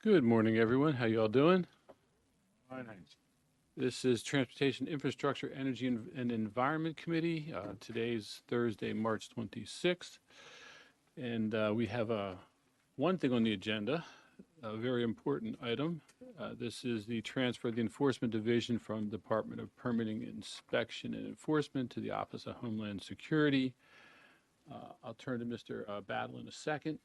Good morning, everyone. How you all doing? Fine. This is Transportation Infrastructure, Energy, and Environment Committee. Today's Thursday, March 26th. And we have one thing on the agenda, a very important item. This is the transfer of the Enforcement Division from Department of Permitting, Inspection, and Enforcement to the Office of Homeland Security. I'll turn to Mr. Battle in a second.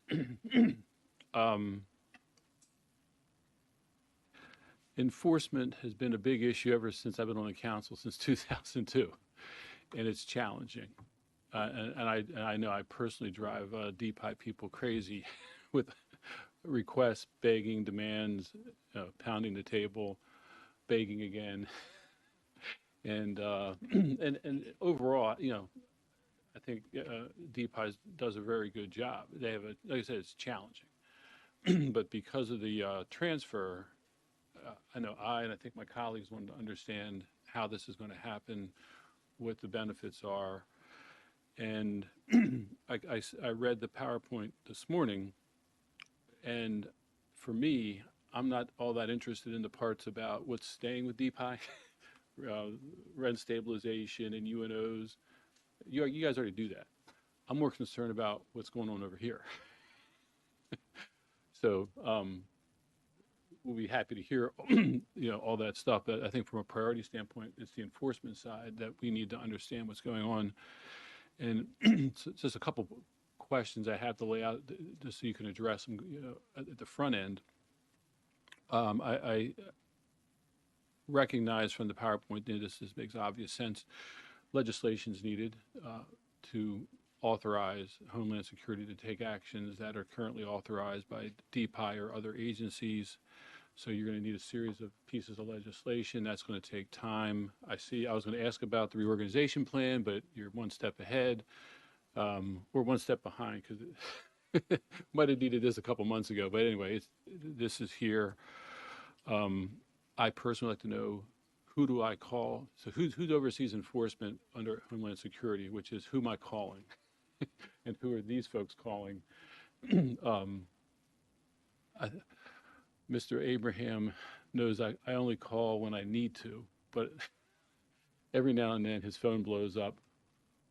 Enforcement has been a big issue ever since I've been on the council, since 2002, and it's challenging. And I know I personally drive DPIE people crazy with requests, begging, demands, pounding the table, begging again, and and overall, I think DPIE does a very good job. They have like I said, it's challenging, but because of the transfer, I know and I think my colleagues want to understand how this is going to happen, what the benefits are. And I read the PowerPoint this morning, and for me, I'm not all that interested in the parts about what's staying with DPI, rent stabilization and UNOs. You guys already do that. I'm more concerned about what's going on over here. So we'll be happy to hear, all that stuff. But I think from a priority standpoint, it's the enforcement side that we need to understand what's going on. And just a couple questions I have to lay out just so you can address them at the front end. I recognize from the PowerPoint that this makes obvious sense. Legislation is needed to authorize Homeland Security to take actions that are currently authorized by DPIE or other agencies. So you're going to need a series of pieces of legislation. That's going to take time. I was going to ask about the reorganization plan, but you're one step ahead. We're one step behind because might have needed this a couple months ago. But anyway, this is here. I personally like to know, who do I call? So who oversees enforcement under Homeland Security, which is who am I calling? And who are these folks calling? Mr. Abraham knows I only call when I need to, but every now and then his phone blows up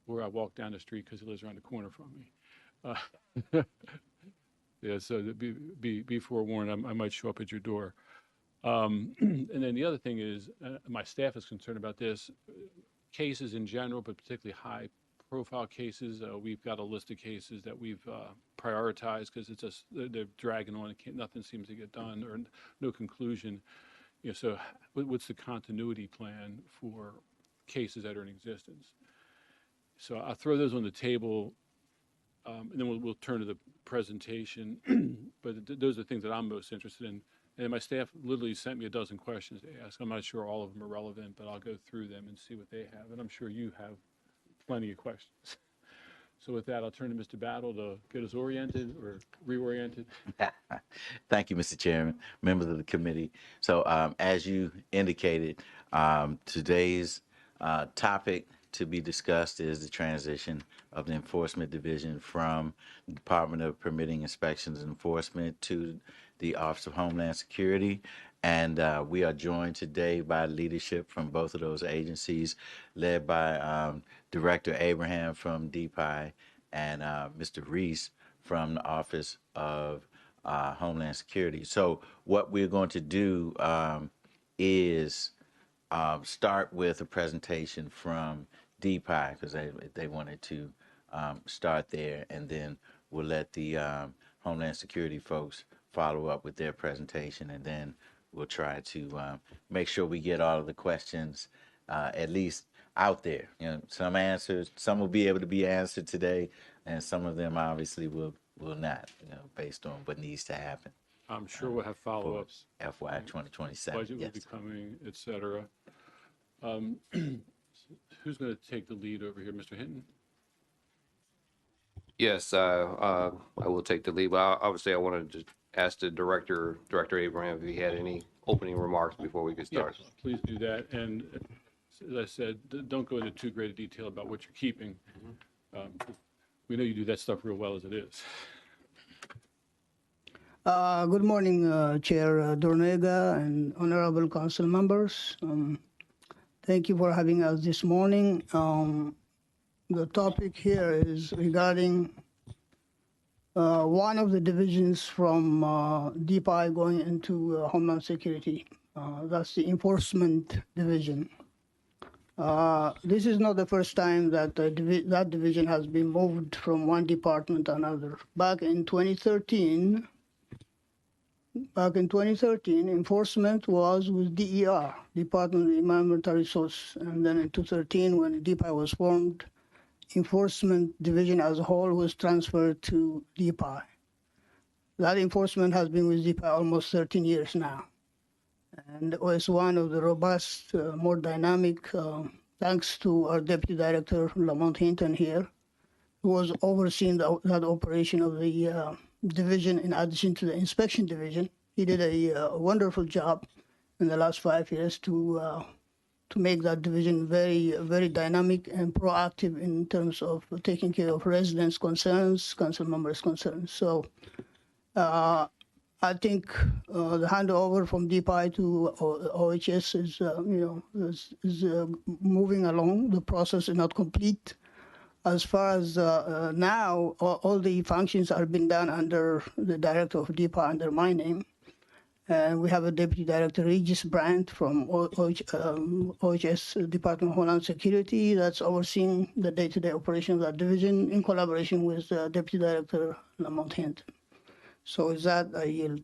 or I walk down the street because he lives around the corner from me. Yeah, so be forewarned, I might show up at your door. And then the other thing is, my staff is concerned about this, cases in general, but particularly high profile cases. We've got a list of cases that we've prioritized because it's just they're dragging on. Nothing seems to get done or no conclusion. So what's the continuity plan for cases that are in existence? So I'll throw those on the table, and then we'll turn to the presentation. But those are the things that I'm most interested in. And my staff literally sent me a dozen questions to ask. I'm not sure all of them are relevant, but I'll go through them and see what they have. And I'm sure you have plenty of questions. So with that, I'll turn to Mr. Battle to get us oriented or reoriented. Thank you, Mr. Chairman, members of the committee. So as you indicated, today's topic to be discussed is the transition of the Enforcement Division from the Department of Permitting, Inspections, and Enforcement to the Office of Homeland Security. And we are joined today by leadership from both of those agencies, led by Director Abraham from DPIE and Mr. Reese from the Office of Homeland Security. So what we're going to do is start with a presentation from DPIE because they wanted to start there, and then we'll let the Homeland Security folks follow up with their presentation, and then we'll try to make sure we get all of the questions at least out there. Some answers, some will be able to be answered today, and some of them obviously will not, based on what needs to happen. I'm sure we'll have follow-ups. FY 2027. Budget will be coming, et cetera. Who's going to take the lead over here, Mr. Hinton? Yes, I will take the lead. But obviously, I wanted to ask the Director Abraham, if he had any opening remarks before we get started. Yes, please do that. And as I said, don't go into too great a detail about what you're keeping. We know you do that stuff real well as it is. Good morning, Chair Dornega and honorable council members. Thank you for having us this morning. The topic here is regarding one of the divisions from DPIE going into Homeland Security. That's the Enforcement Division. This is not the first time that that division has been moved from one department to another. Back in 2013, enforcement was with DER, Department of Environmental Resources. And then in 2013, when DPIE was formed, enforcement division as a whole was transferred to DPIE. That enforcement has been with DPIE almost 13 years now. And it was one of the robust, more dynamic, thanks to our Deputy Director, Lamont Hinton here, who was overseeing that operation of the division in addition to the inspection division. He did a wonderful job in the last 5 years to make that division very, very dynamic and proactive in terms of taking care of residents' concerns, council members' concerns. So I think the handover from DPIE to OHS is moving along. The process is not complete. As far as now, all the functions are being done under the director of DPIE under my name. And we have a Deputy Director, Regis Brandt from OHS, Department of Homeland Security, that's overseeing the day-to-day operation of that division in collaboration with Deputy Director Lamont Hinton. So with that, I yield.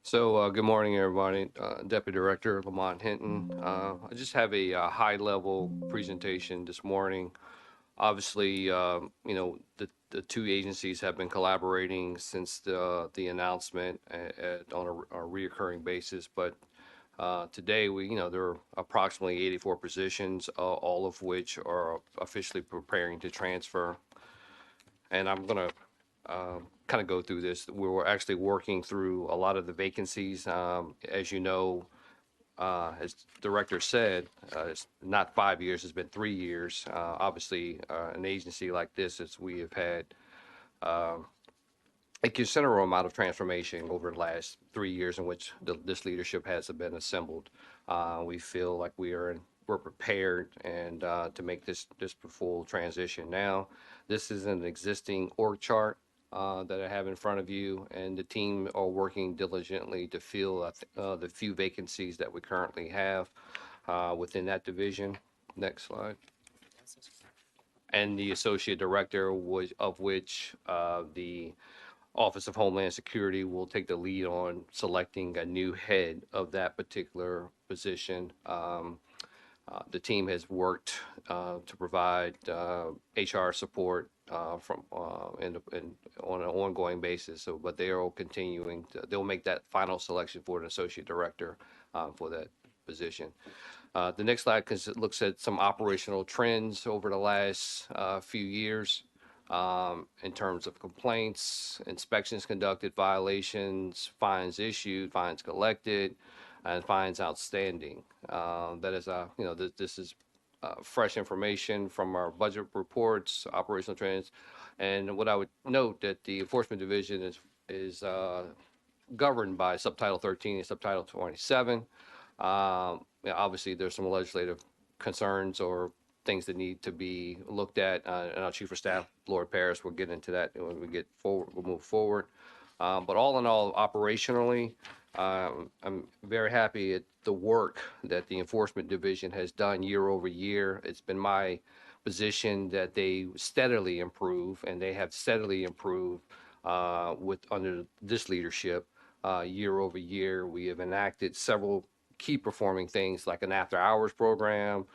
So good morning, everybody. Deputy Director Lamont Hinton. I just have a high-level presentation this morning. Obviously, the two agencies have been collaborating since the announcement on a reoccurring basis. But today, there are approximately 84 positions, all of which are officially preparing to transfer. And I'm going to kind of go through this. We were actually working through a lot of the vacancies. As you know, as the director said, it's not 5 years, it's been 3 years. Obviously, an agency like this, as we have had a considerable amount of transformation over the last 3 years in which this leadership has been assembled. We feel like we're prepared and to make this full transition now. This is an existing org chart that I have in front of you, and the team are working diligently to fill the few vacancies that we currently have within that division. Next slide. And the associate director of which the Office of Homeland Security will take the lead on selecting a new head of that particular position. The team has worked to provide HR support from on an ongoing basis. So, but they are continuing. They'll make that final selection for an associate director for that position. The next slide looks at some operational trends over the last few years in terms of complaints, inspections conducted, violations, fines issued, fines collected, and fines outstanding. That is, this is fresh information from our budget reports, operational trends, and what I would note that the Enforcement Division is governed by Subtitle 13 and Subtitle 27. Obviously, there's some legislative concerns or things that need to be looked at, and our Chief of Staff, Lord Paris, will get into that when we get forward. We'll move forward. But all in all, operationally, I'm very happy at the work that the Enforcement Division has done year over year. It's been my position that they steadily improve, and they have steadily improved under this leadership year over year. We have enacted several key performing things like an after-hours program.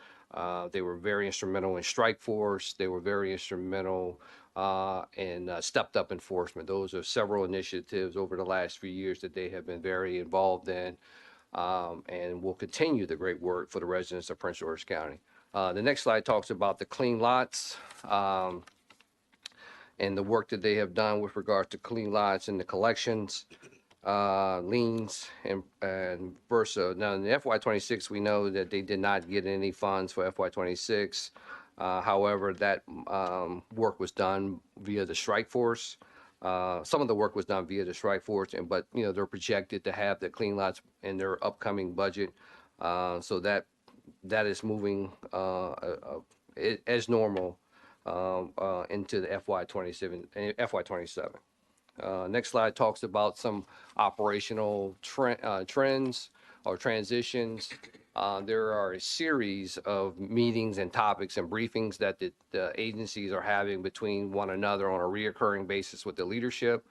They were very instrumental in strike force. They were very instrumental in stepped up enforcement. Those are several initiatives over the last few years that they have been very involved in, and will continue the great work for the residents of Prince George's County. The next slide talks about the clean lots and the work that they have done with regard to clean lots and the collections, liens, and versa. Now in the FY26, we know that they did not get any funds for FY26. However, that work was done via the strike force. Some of the work was done via the strike force, but they're projected to have the clean lots in their upcoming budget, so that is moving as normal into the FY27. Next slide talks about some operational trends or transitions. There are a series of meetings and topics and briefings that the agencies are having between one another on a reoccurring basis with the leadership.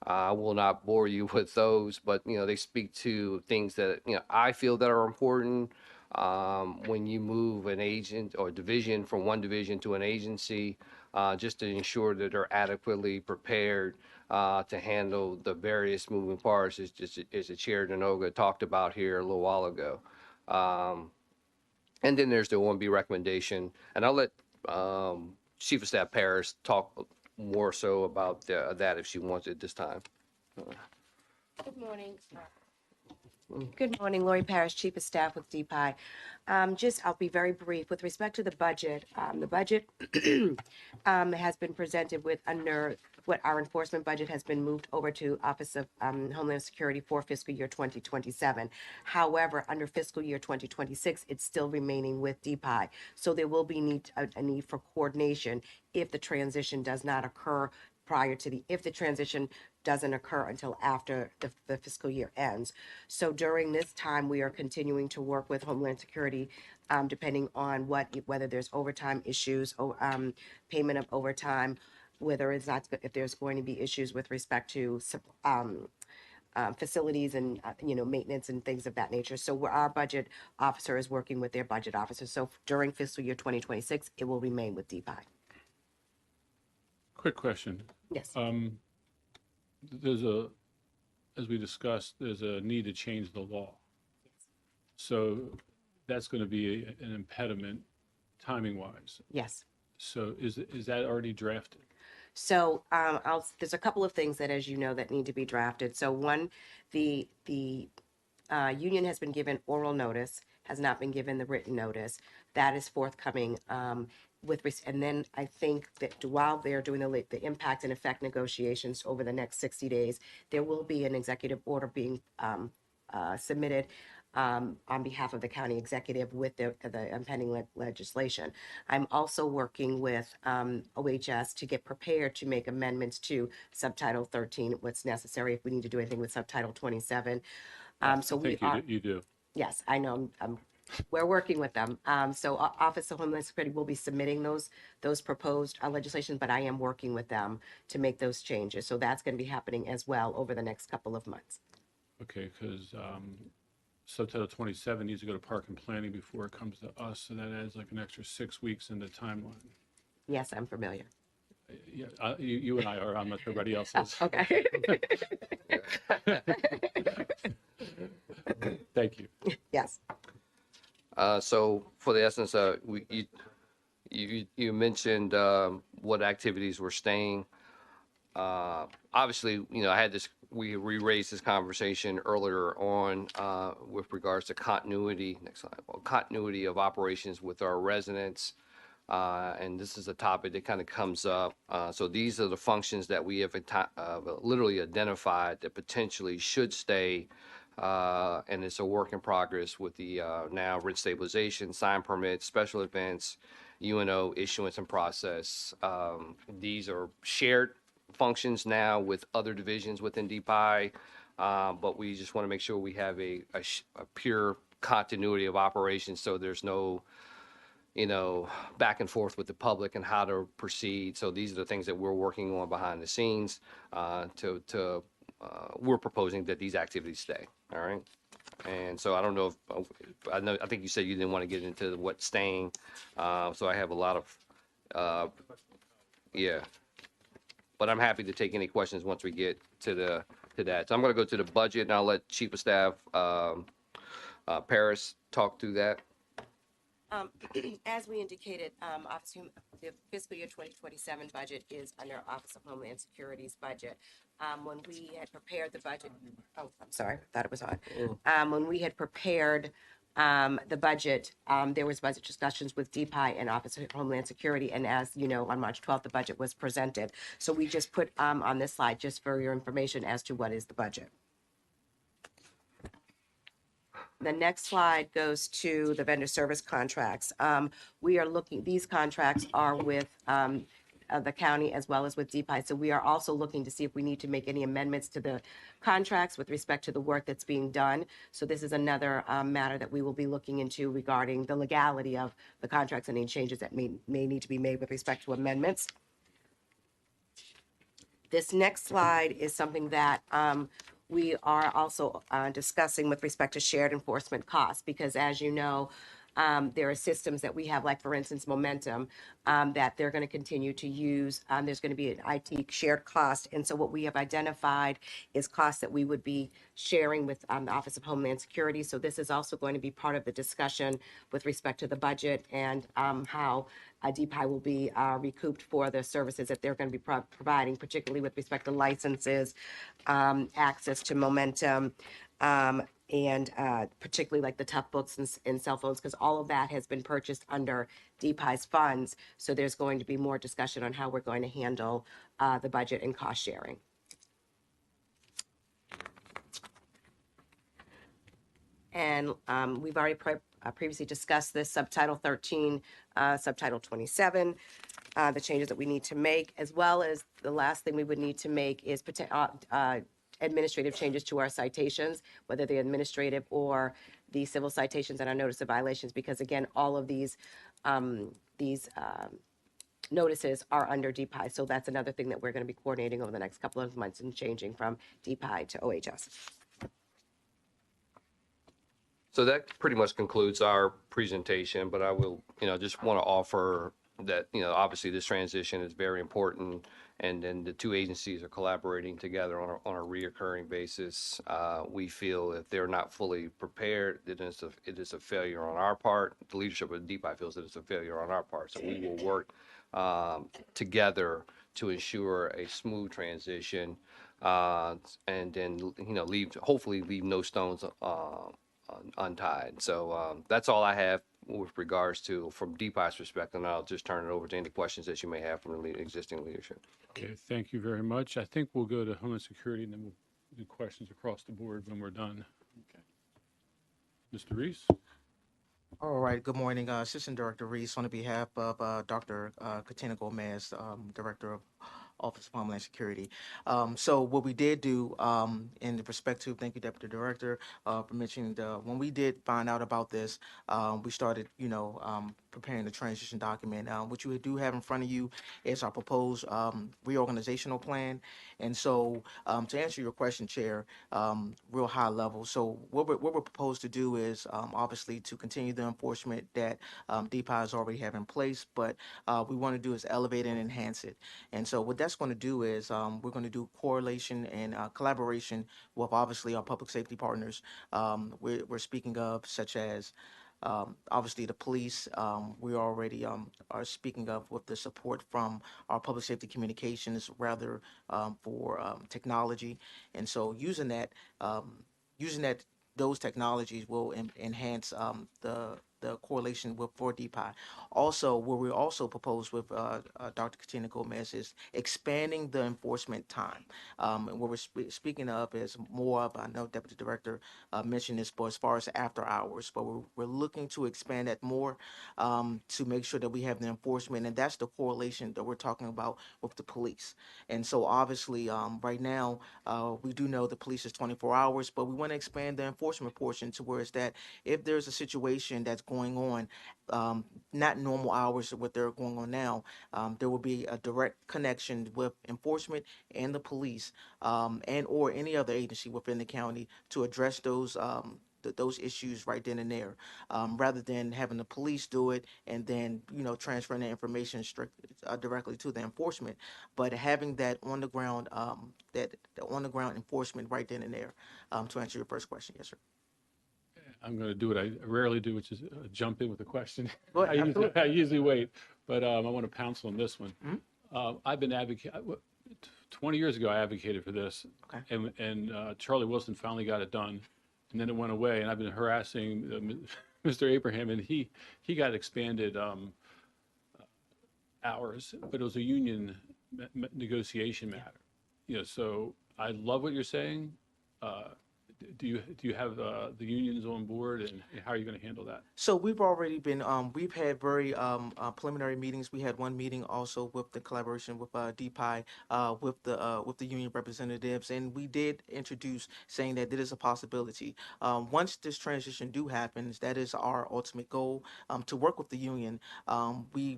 I will not bore you with those, but they speak to things that I feel that are important. When you move an agent or division from one division to an agency, just to ensure that they're adequately prepared to handle the various moving parts, as the Chair Denoga talked about here a little while ago. And then there's the OMB recommendation, and I'll let Chief of Staff Paris talk more so about that if she wants it this time. Good morning. Good morning, Lori Parrish, Chief of Staff with DPIE. I'll be very brief. With respect to the budget has been presented with under what our enforcement budget has been moved over to Office of Homeland Security for fiscal year 2027. However, under fiscal year 2026, it's still remaining with DPIE. So there will be a need for coordination if the transition does not occur if the transition doesn't occur until after the fiscal year ends. So during this time, we are continuing to work with Homeland Security, depending on whether there's overtime issues, payment of overtime, if there's going to be issues with respect to facilities and maintenance and things of that nature. So our budget officer is working with their budget officer. So during fiscal year 2026, it will remain with DPIE. Quick question. Yes. As we discussed, there's a need to change the law. So that's going to be an impediment timing-wise. Yes. So is that already drafted? So there's a couple of things that, as you know, that need to be drafted. So one, the union has been given oral notice, has not been given the written notice. That is forthcoming. And then I think that while they're doing the impact and effect negotiations over the next 60 days, there will be an executive order being submitted on behalf of the county executive with the impending legislation. I'm also working with OHS to get prepared to make amendments to Subtitle 13, what's necessary if we need to do anything with Subtitle 27. You do. Yes, I know. We're working with them. So Office of Homeland Security will be submitting those proposed legislation, but I am working with them to make those changes. So that's going to be happening as well over the next couple of months. Okay, because Subtitle 27 needs to go to Park and Planning before it comes to us, so that adds like an extra 6 weeks in the timeline. Yes, I'm familiar. Yeah, you and I are. I'm not sure everybody else is. Okay. Thank you. Yes. So for the essence, you mentioned what activities were staying. Obviously, we raised this conversation earlier on with regards to continuity. Next slide. Well, continuity of operations with our residents. And this is a topic that kind of comes up. So these are the functions that we have literally identified that potentially should stay. And it's a work in progress with the now rent stabilization, sign permits, special events, UNO issuance and process. These are shared functions now with other divisions within DPIE, but we just want to make sure we have a pure continuity of operations, so there's no back and forth with the public and how to proceed. So these are the things that we're working on behind the scenes. We're proposing that these activities stay. All right. And so I don't know if I think you said you didn't want to get into what's staying. So I have a lot of yeah. But I'm happy to take any questions once we get to that. So I'm going to go to the budget, and I'll let Chief of Staff Paris talk through that. As we indicated, the fiscal year 2027 budget is under Office of Homeland Security's budget. When we had prepared the budget, I'm sorry, I thought it was on. When we had prepared the budget, there was budget discussions with DPI and Office of Homeland Security, and as you know, on March 12th, the budget was presented. So we just put on this slide, just for your information, as to what is the budget. The next slide goes to the vendor service contracts. We are looking, these contracts are with the county as well as with DPI. So we are also looking to see if we need to make any amendments to the contracts with respect to the work that's being done. So this is another matter that we will be looking into regarding the legality of the contracts and any changes that may need to be made with respect to amendments. This next slide is something that we are also discussing with respect to shared enforcement costs, because as you know, there are systems that we have, like for instance, Momentum, that they're going to continue to use. There's going to be an IT shared cost. And so what we have identified is costs that we would be sharing with the Office of Homeland Security. So this is also going to be part of the discussion with respect to the budget and how DPI will be recouped for the services that they're going to be providing, particularly with respect to licenses, access to Momentum, and particularly like the tough books and cell phones, because all of that has been purchased under DPI's funds. So there's going to be more discussion on how we're going to handle the budget and cost sharing. And we've already previously discussed this subtitle 13, subtitle 27, the changes that we need to make, as well as the last thing we would need to make is administrative changes to our citations, whether they're administrative or the civil citations and our notice of violations, because again, all of these notices are under DPI. So that's another thing that we're going to be coordinating over the next couple of months and changing from DPI to OHS. So that pretty much concludes our presentation, but I will, just want to offer that, obviously this transition is very important, and then the two agencies are collaborating together on a reoccurring basis. We feel if they're not fully prepared, it is a failure on our part. The leadership of DPI feels that it's a failure on our part. So we will work together to ensure a smooth transition, and then, hopefully leave no stones untied. So that's all I have with regards to from DPI's perspective, and I'll just turn it over to any questions that you may have from the existing leadership. Okay, thank you very much. I think we'll go to Homeland Security and then we'll do questions across the board when we're done. Okay. Mr. Reese? All right, good morning. Assistant Director Reese on behalf of Dr. Katina Gomez, Director of Office of Homeland Security. So what we did do in the perspective, thank you, Deputy Director, for mentioning when we did find out about this, we started, preparing the transition document. What you do have in front of you is our proposed reorganizational plan. And so to answer your question, Chair, real high level. So what we're proposed to do is obviously to continue the enforcement that DPI is already have in place, but we want to do is elevate and enhance it. And so what that's going to do is we're going to do correlation and collaboration with obviously our public safety partners. We're speaking of such as obviously the police. We already are speaking of with the support from our public safety communications rather for technology. And so using that those technologies will enhance the correlation with for DPI. Also, what we also propose with Dr. Katina Gomez is expanding the enforcement time. And what we're speaking of is more of, I know Deputy Director mentioned this, but as far as after hours, but we're looking to expand that more to make sure that we have the enforcement, and that's the correlation that we're talking about with the police. And so obviously right now we do know the police is 24 hours, but we want to expand the enforcement portion to where it's that if there's a situation that's going on, not normal hours of what they're going on now, there will be a direct connection with enforcement and the police and or any other agency within the county to address those issues right then and there, rather than having the police do it and then transferring the information directly to the enforcement, but having that on the ground enforcement right then and there. To answer your first question, yes, sir. I'm going to do what I rarely do, which is jump in with a question. Go ahead, I usually wait, but I want to pounce on this one. Mm-hmm. I've been 20 years ago, I advocated for this, Okay. and Charlie Wilson finally got it done. and then it went away. And I've been harassing Mr. Abraham, and he got expanded hours, but it was a union negotiation matter. You know, so I love what you're saying. Uh, do you have the unions on board, and how are you going to handle that? So we've already been, we've had very preliminary meetings. We had one meeting also with the collaboration with DPIE, with the union representatives, and we did introduce saying that it is a possibility. Once this transition do happens, that is our ultimate goal, to work with the union. We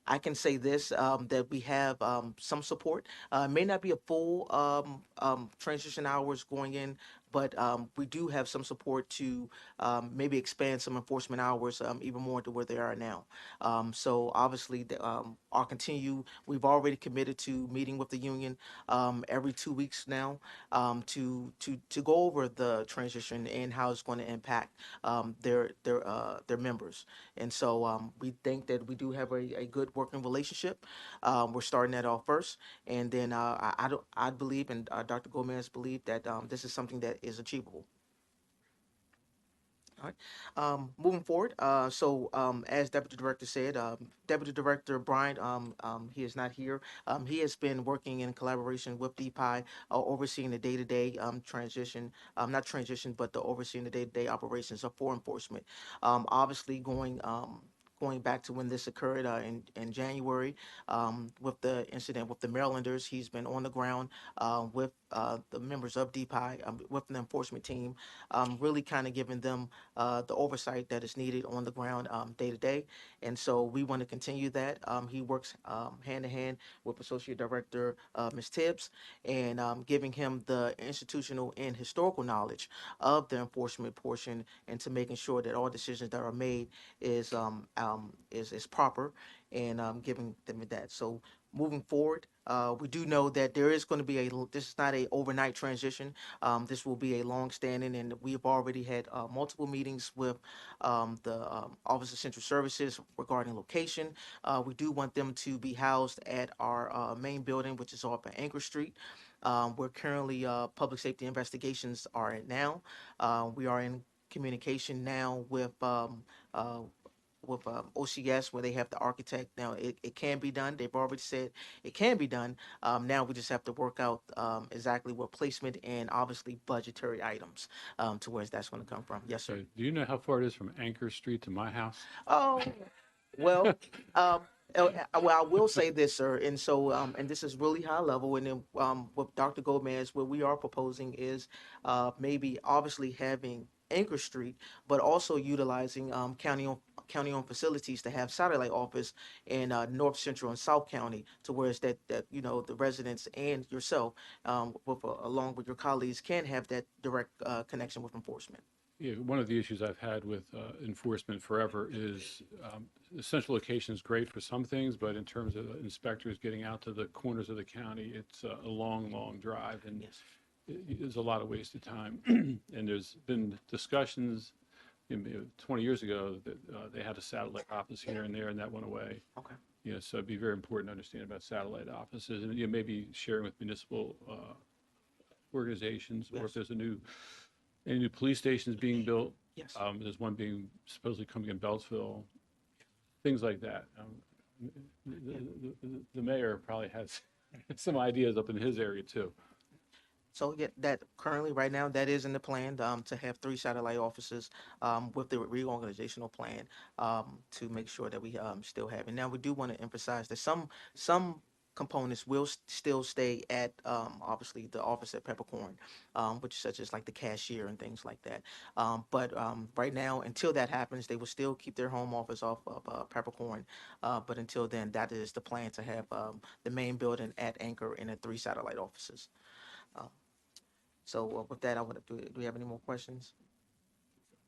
I can say this, that we have some support. May not be a full transition hours going in, but we do have some support to maybe expand some enforcement hours even more to where they are now. So obviously, we've already committed to meeting with the union every 2 weeks now, to go over the transition and how it's going to impact their members. And so we think that we do have a good working relationship. We're starting that off first, and then I believe, and Dr. Gomez believe that this is something that is achievable. All right. Moving forward, as Deputy Director said, Deputy Director Bryant, he is not here. He has been working in collaboration with DPI, overseeing the day-to-day transition, not transition, but the overseeing the day-to-day operations of for enforcement. Obviously, going back to when this occurred in January, with the incident with the Marylanders, he's been on the ground with the members of DPI, with the enforcement team, really kind of giving them the oversight that is needed on the ground day to day. And so we want to continue that. He works hand in hand with Associate Director Ms. Tibbs, and giving him the institutional and historical knowledge of the enforcement portion, and to making sure that all decisions that are made is proper, and giving them that. So moving forward, we do know that there is going to be this is not a overnight transition. This will be a long standing, and we've already had multiple meetings with the Office of Central Services regarding location. We do want them to be housed at our main building, which is off at Anchor Street. Where currently public safety investigations are at now. We are in communication now with OCS, where they have the architect. Now it can be done. They've already said it can be done. Now we just have to work out exactly what placement and obviously budgetary items to where that's going to come from. Yes, sir. So, do you know how far it is from Anchor Street to my house? Oh, well, well, I will say this, sir, and so, and this is really high level, and then with Dr. Gomez, what we are proposing is maybe obviously having Anchor Street, but also utilizing county-owned facilities to have satellite office in North Central and South County, to where it's that the residents and yourself, along with your colleagues, can have that direct connection with enforcement. Yeah, one of the issues I've had with enforcement forever is the central location is great for some things, but in terms of inspectors getting out to the corners of the county, it's a long, long drive, and Yes. there's a lot of wasted time. And there's been discussions, 20 years ago that they had a satellite office here and there, and that went away. Okay. So it'd be very important to understand about satellite offices, and maybe sharing with municipal organizations, or if there's any new police stations being built. Yes. There's one being supposedly coming in Beltsville, things like that. The mayor probably has some ideas up in his area too. So yeah, that currently right now that is in the plan, to have 3 satellite offices with the reorganizational plan, to make sure that we still have it. Now we do want to emphasize that some components will still stay at obviously the office at Peppercorn, which such as like the cashier and things like that. But right now, until that happens, they will still keep their home office off of Peppercorn. But until then, that is the plan, to have the main building at Anchor and the 3 satellite offices. So with that, I would do we have any more questions?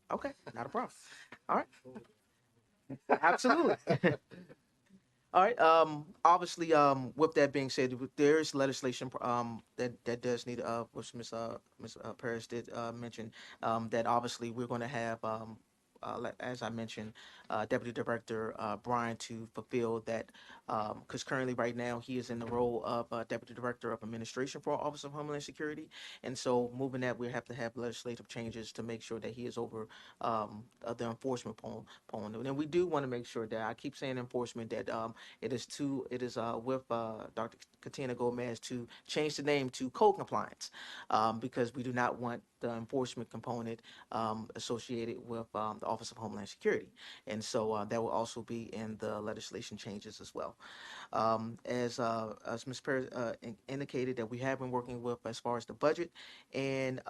Okay, not a problem. All right, absolutely. All right. Obviously, with that being said, there is legislation that does need, which Ms. Paris did mention, that obviously we're going to have, as I mentioned, Deputy Director Brian to fulfill that, because currently right now he is in the role of Deputy Director of Administration for Office of Homeland Security, and so moving that we have to have legislative changes to make sure that he is over the enforcement component. And we do want to make sure that I keep saying enforcement that it is with Dr. Katina Gomez to change the name to code compliance, because we do not want the enforcement component associated with the Office of Homeland Security. And so that will also be in the legislation changes as well. As Ms. Perez indicated, that we have been working with as far as the budget and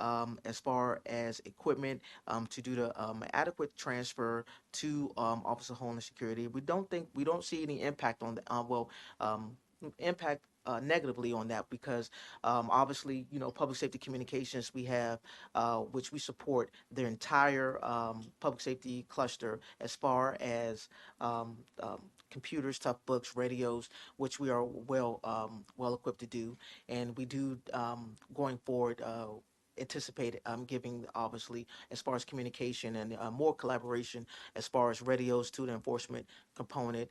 as far as equipment to do the adequate transfer to Office of Homeland Security. We don't see any impact on the impact negatively on that, because obviously, public safety communications, we have, which we support the entire public safety cluster as far as computers, tough books, radios, which we are well equipped to do. And we do, going forward, anticipate giving, obviously, as far as communication and more collaboration as far as radios to the enforcement component,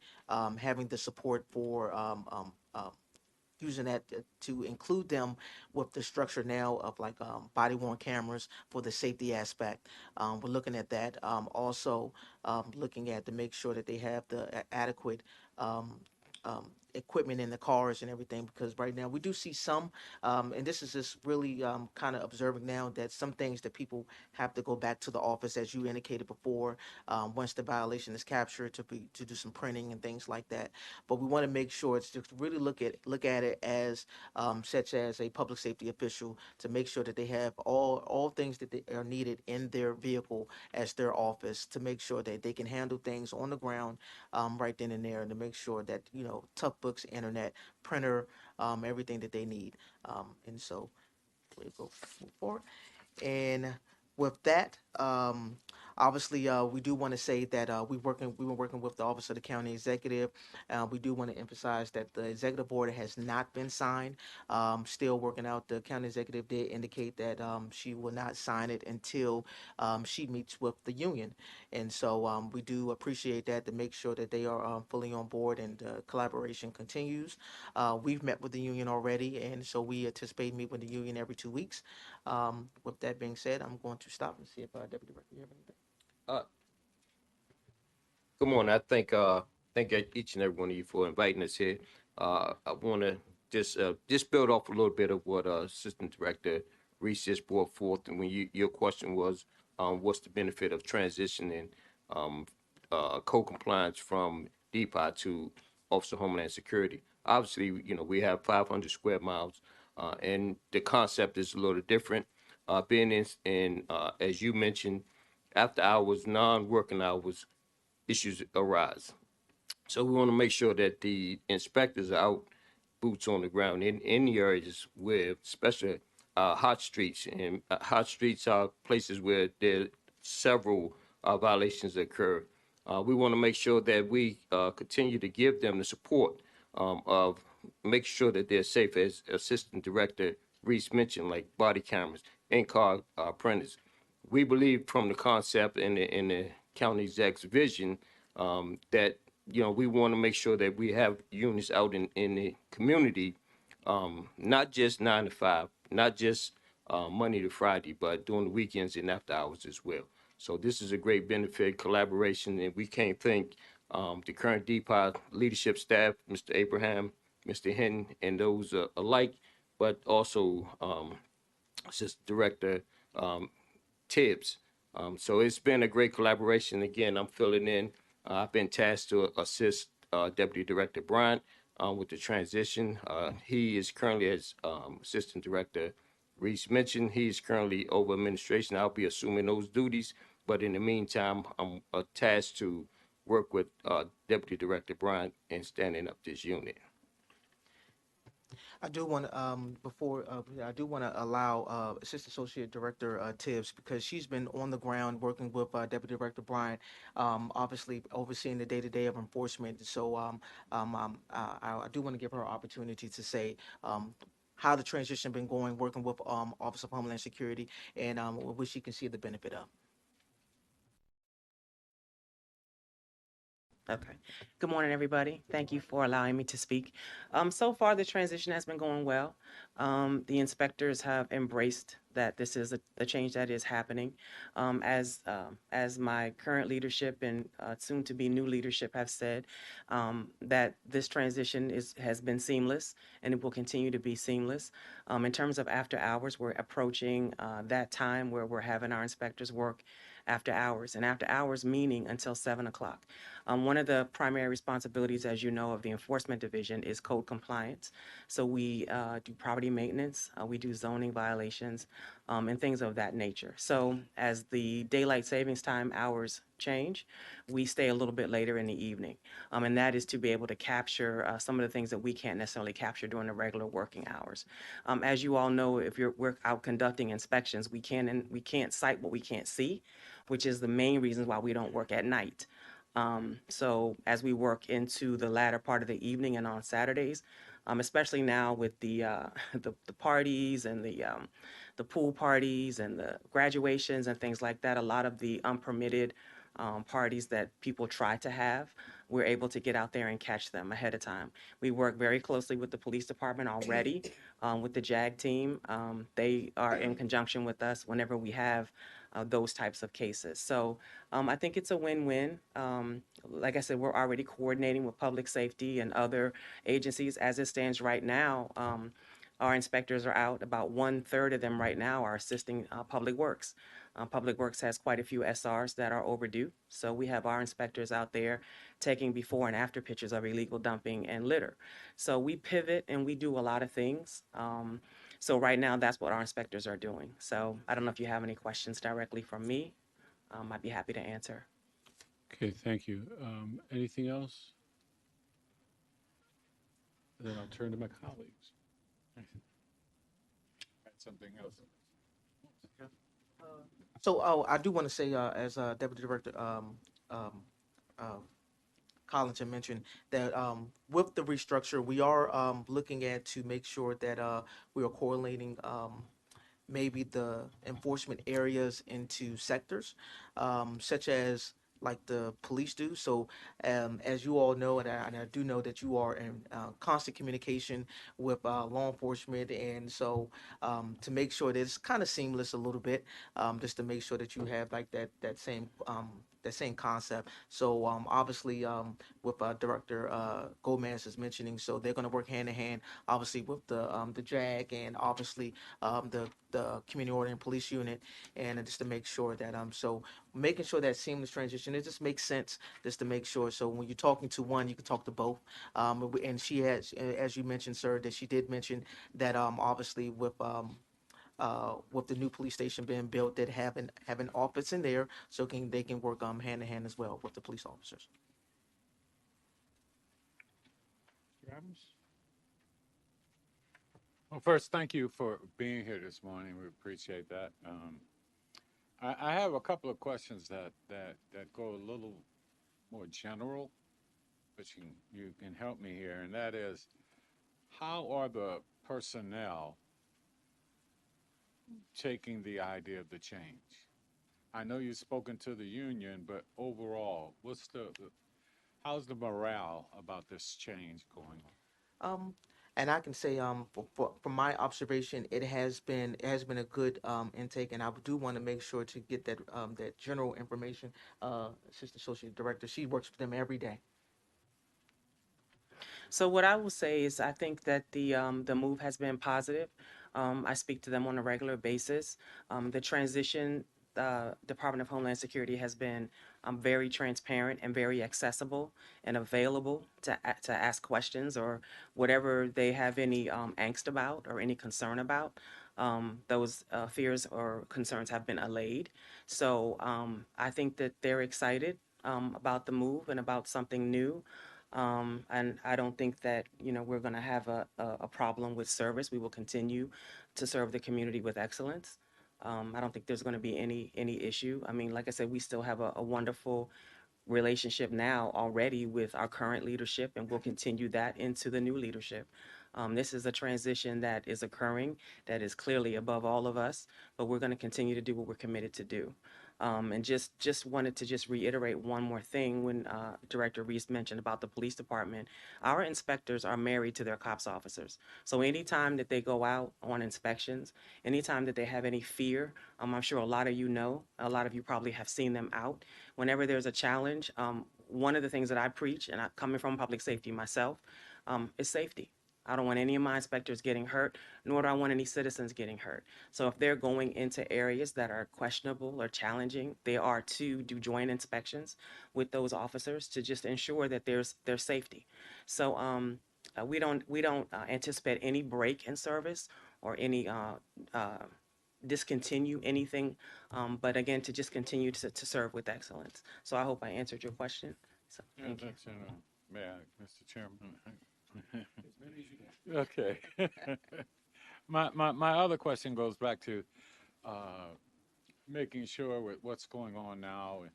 having the support for using that to include them with the structure now of like body worn cameras for the safety aspect. We're looking at that. Also looking at to make sure that they have the adequate equipment in the cars and everything, because right now we do see some, and this is just really kind of observing now that some things that people have to go back to the office, as you indicated before, once the violation is captured, to do some printing and things like that. But we want to make sure it's just really look at it as such as a public safety official, to make sure that they have all things that they are needed in their vehicle as their office, to make sure that they can handle things on the ground right then and there, and to make sure that tough books, internet, printer, everything that they need. And so we go move forward. And with that, obviously, we do want to say that we've been working with the Office of the County Executive. We do want to emphasize that the executive order has not been signed. Still working out. The county executive did indicate that she will not sign it until she meets with the union. And so we do appreciate that, to make sure that they are fully on board and collaboration continues. We've met with the union already, and so we anticipate meet with the union every 2 weeks. With that being said, I'm going to stop and see if Deputy Director, you have anything. Good morning. I thank each and every one of you for inviting us here. I want to just build off a little bit of what Assistant Director Reese just brought forth. And when your question was, what's the benefit of transitioning co-compliance from DPIE to Office of Homeland Security? Obviously, we have 500 square miles, and the concept is a little different. Being in as you mentioned, after hours, non-working hours, issues arise. So we want to make sure that the inspectors are out, boots on the ground in the areas where, especially hot streets, and hot streets are places where there several violations occur. We want to make sure that we continue to give them the support of make sure that they're safe, as Assistant Director Reese mentioned, like body cameras, in-car printers. We believe from the concept in the county exec's vision that we want to make sure that we have units out in the community, not just 9 to 5, not just Monday to Friday, but during the weekends and after hours as well. So this is a great benefit, collaboration, and we can't thank the current DPIE leadership staff, Mr. Abraham, Mr. Hinton, and those alike, but also Assistant Director Tibbs. So it's been a great collaboration. Again, I'm filling in. I've been tasked to assist Deputy Director Bryant with the transition. He is currently, as Assistant Director Reese mentioned, he's currently over administration. I'll be assuming those duties, but in the meantime, I'm tasked to work with Deputy Director Bryant in standing up this unit. I do want to I do want to allow Assistant Associate Director Tibbs, because she's been on the ground working with Deputy Director Bryant, obviously overseeing the day-to-day of enforcement. So I do want to give her an opportunity to say how the transition been going, working with Office of Homeland Security, and what she can see the benefit of. Okay. Good morning, everybody. Thank you for allowing me to speak. So far, the transition has been going well. The inspectors have embraced that this is a change that is happening. As my current leadership and soon to be new leadership have said, that this transition has been seamless and it will continue to be seamless. In terms of after hours, we're approaching that time where we're having our inspectors work after hours, and after hours meaning until 7 o'clock. One of the primary responsibilities, as you know, of the Enforcement Division is code compliance. So we do property maintenance, we do zoning violations, and things of that nature. So as the daylight savings time hours change, we stay a little bit later in the evening. And that is to be able to capture some of the things that we can't necessarily capture during the regular working hours. As you all know, if we're out conducting inspections, we can't cite what we can't see, which is the main reason why we don't work at night. So as we work into the latter part of the evening and on Saturdays, especially now with the the parties and the pool parties and the graduations and things like that, a lot of the unpermitted parties that people try to have, we're able to get out there and catch them ahead of time. We work very closely with the police department already, with the JAG team. They are in conjunction with us whenever we have those types of cases. So I think it's a win-win. Like I said, we're already coordinating with public safety and other agencies. As it stands right now, our inspectors are out. About 1/3 of them right now are assisting Public Works. Public Works has quite a few SRs that are overdue. So we have our inspectors out there taking before and after pictures of illegal dumping and litter. So we pivot and we do a lot of things. So right now, that's what our inspectors are doing. So I don't know if you have any questions directly from me. I'd be happy to answer. Okay, thank you. Anything else? Then I'll turn to my colleagues. Had something else. So, oh, I do want to say, as Deputy Director uh, Collins mentioned, that with the restructure, we are looking at to make sure that we are correlating maybe the enforcement areas into sectors, such as like the police do. So, as you all know, and I do know that you are in constant communication with law enforcement, and so to make sure that it's kind of seamless a little bit, just to make sure that you have like that same concept. So obviously, with Director Gomez is mentioning, so they're going to work hand in hand, obviously with the JAG and obviously the community order and police unit, and just to make sure that so making sure that seamless transition, it just makes sense just to make sure. So when you're talking to one, you can talk to both. And she has, as you mentioned, sir, that she did mention that obviously with the new police station being built, that have an office in there, so they can work hand in hand as well with the police officers. Mr. Adams? Well, first, thank you for being here this morning. We appreciate that. I have a couple of questions that go a little more general, but you can help me here, and that is, how are the personnel taking the idea of the change? I know you've spoken to the union, but overall, how's the morale about this change going on? Um, and I can say, from my observation, it has been a good intake, and I do want to make sure to get that general information. Assistant Associate Director, she works with them every day. So what I will say is I think that the move has been positive. I speak to them on a regular basis. The transition, Department of Homeland Security has been very transparent and very accessible and available to ask questions or whatever they have any angst about or any concern about. Those fears or concerns have been allayed. So I think that they're excited about the move and about something new. And I don't think that, we're going to have a problem with service. We will continue to serve the community with excellence. I don't think there's going to be any issue. I mean, like I said, we still have a wonderful relationship now already with our current leadership, and we'll continue that into the new leadership. This is a transition that is occurring that is clearly above all of us, but we're going to continue to do what we're committed to do. And just wanted to just reiterate one more thing when Director Reese mentioned about the police department. Our inspectors are married to their cops officers. So anytime that they go out on inspections, anytime that they have any fear, I'm sure a lot of you know, a lot of you probably have seen them out. Whenever there's a challenge, one of the things that I preach, and coming from public safety myself, is safety. I don't want any of my inspectors getting hurt, nor do I want any citizens getting hurt. So if they're going into areas that are questionable or challenging, they are to do joint inspections with those officers to just ensure that there's safety. So we don't anticipate any break in service or any discontinue anything, but again, to just continue to serve with excellence. So I hope I answered your question. So thank you. May I, Mr. Chairman? Okay. My other question goes back to making sure with what's going on now in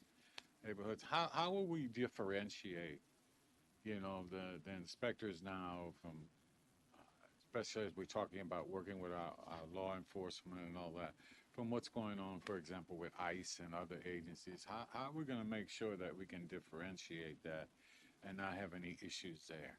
neighborhoods. How will we differentiate, the inspectors now from, especially as we're talking about working with our law enforcement and all that, from what's going on, for example, with ICE and other agencies? How are we going to make sure that we can differentiate that and not have any issues there?